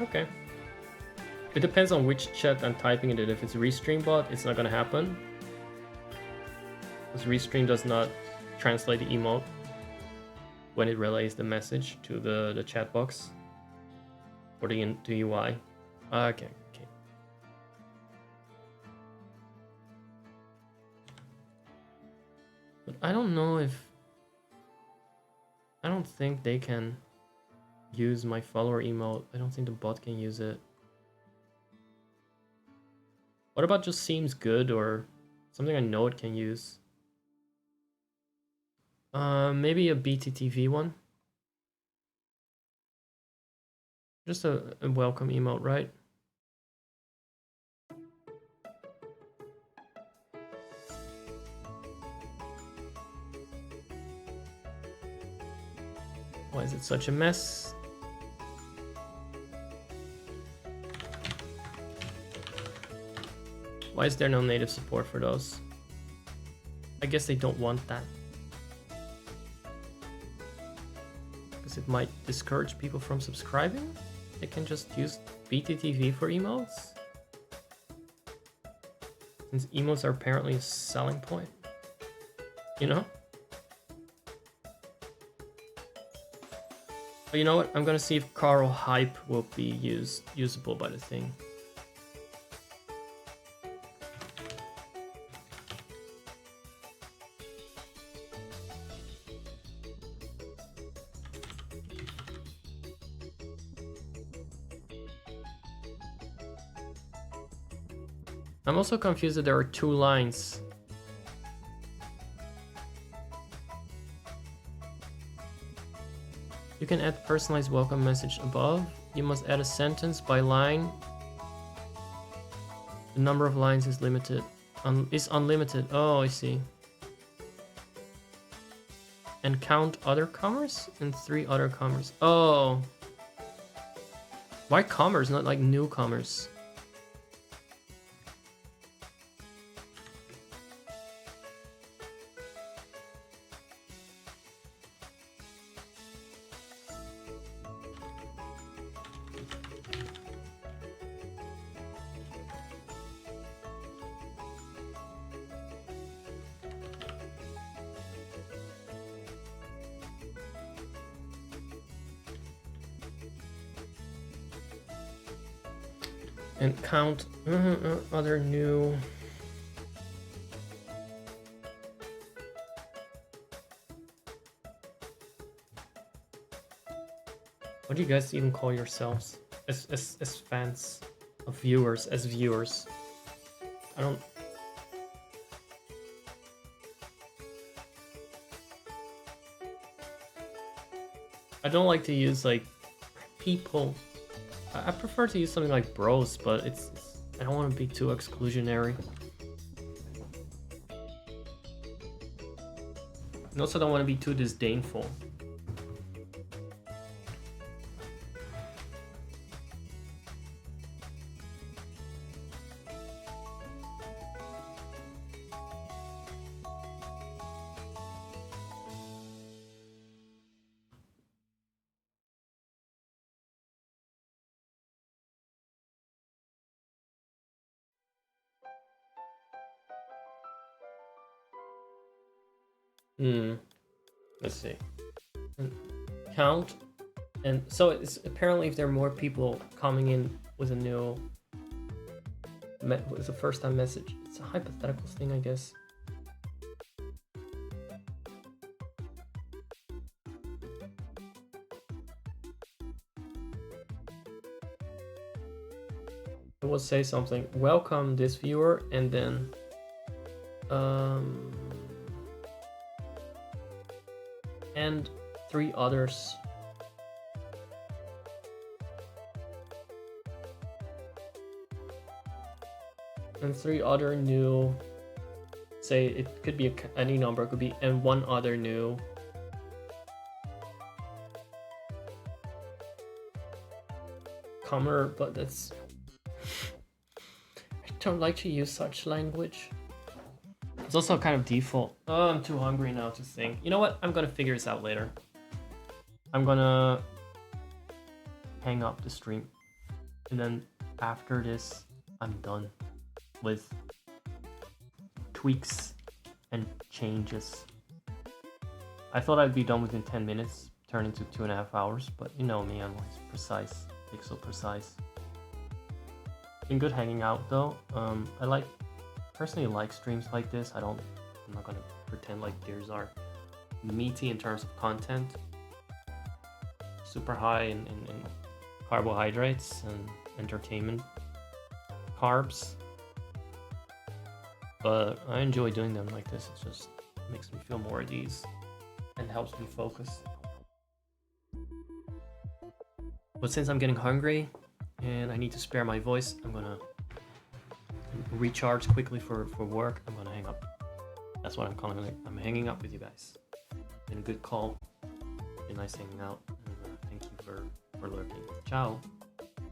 Okay. It depends on which chat I'm typing it in. If it's Restream bot, it's not gonna happen. Because Restream does not translate the emote when it relays the message to the chat box or the UI. Okay. But I don't know if... I don't think they can use my follower emote. I don't think the bot can use it. What about just seems good or something I know it can use? Maybe a BTTV one. Just a welcome emote, right? Why is it such a mess? Why is there no native support for those? I guess they don't want that. Because it might discourage people from subscribing? They can just use BTTV for emotes? Since emotes are apparently a selling point. You know? But you know what? I'm gonna see if Carl Hype will be usable by the thing. I'm also confused that there are 2 lines. You can add personalized welcome message above. You must add a sentence by line. The number of lines is limited. Is unlimited. Oh, I see. And count other commas and 3 other commas. Oh. Why commas, not like newcomers? And count other new. What do you guys even call yourselves as fans of viewers, as viewers? I don't. I don't like to use like people. I prefer to use something like bros, but it's I don't want to be too exclusionary. And also don't want to be too disdainful. Let's see. Count, and so it's apparently if there are more people coming in with a new, with a first-time message, it's a hypothetical thing, I guess. I will say something. Welcome this viewer, and then and 3 others. And 3 other new, say it could be any number, it could be, and 1 other new. Comer, but that's, I don't like to use such language. It's also kind of default. Oh, I'm too hungry now to think. You know what? I'm gonna figure this out later. I'm gonna hang up the stream and then after this, I'm done with tweaks and changes. I thought I'd be done within 10 minutes, turn into 2.5 hours, but you know me, I'm always precise, pixel precise. Been good hanging out though. I personally like streams like this. I'm not gonna pretend like theirs are meaty in terms of content. Super high in carbohydrates and entertainment carbs. But I enjoy doing them like this. It just makes me feel more at ease and helps me focus. But since I'm getting hungry and I need to spare my voice, I'm gonna recharge quickly for work. I'm gonna hang up. That's what I'm calling it. I'm hanging up with you guys. Been a good call. Been nice hanging out. And thank you for lurking. Ciao.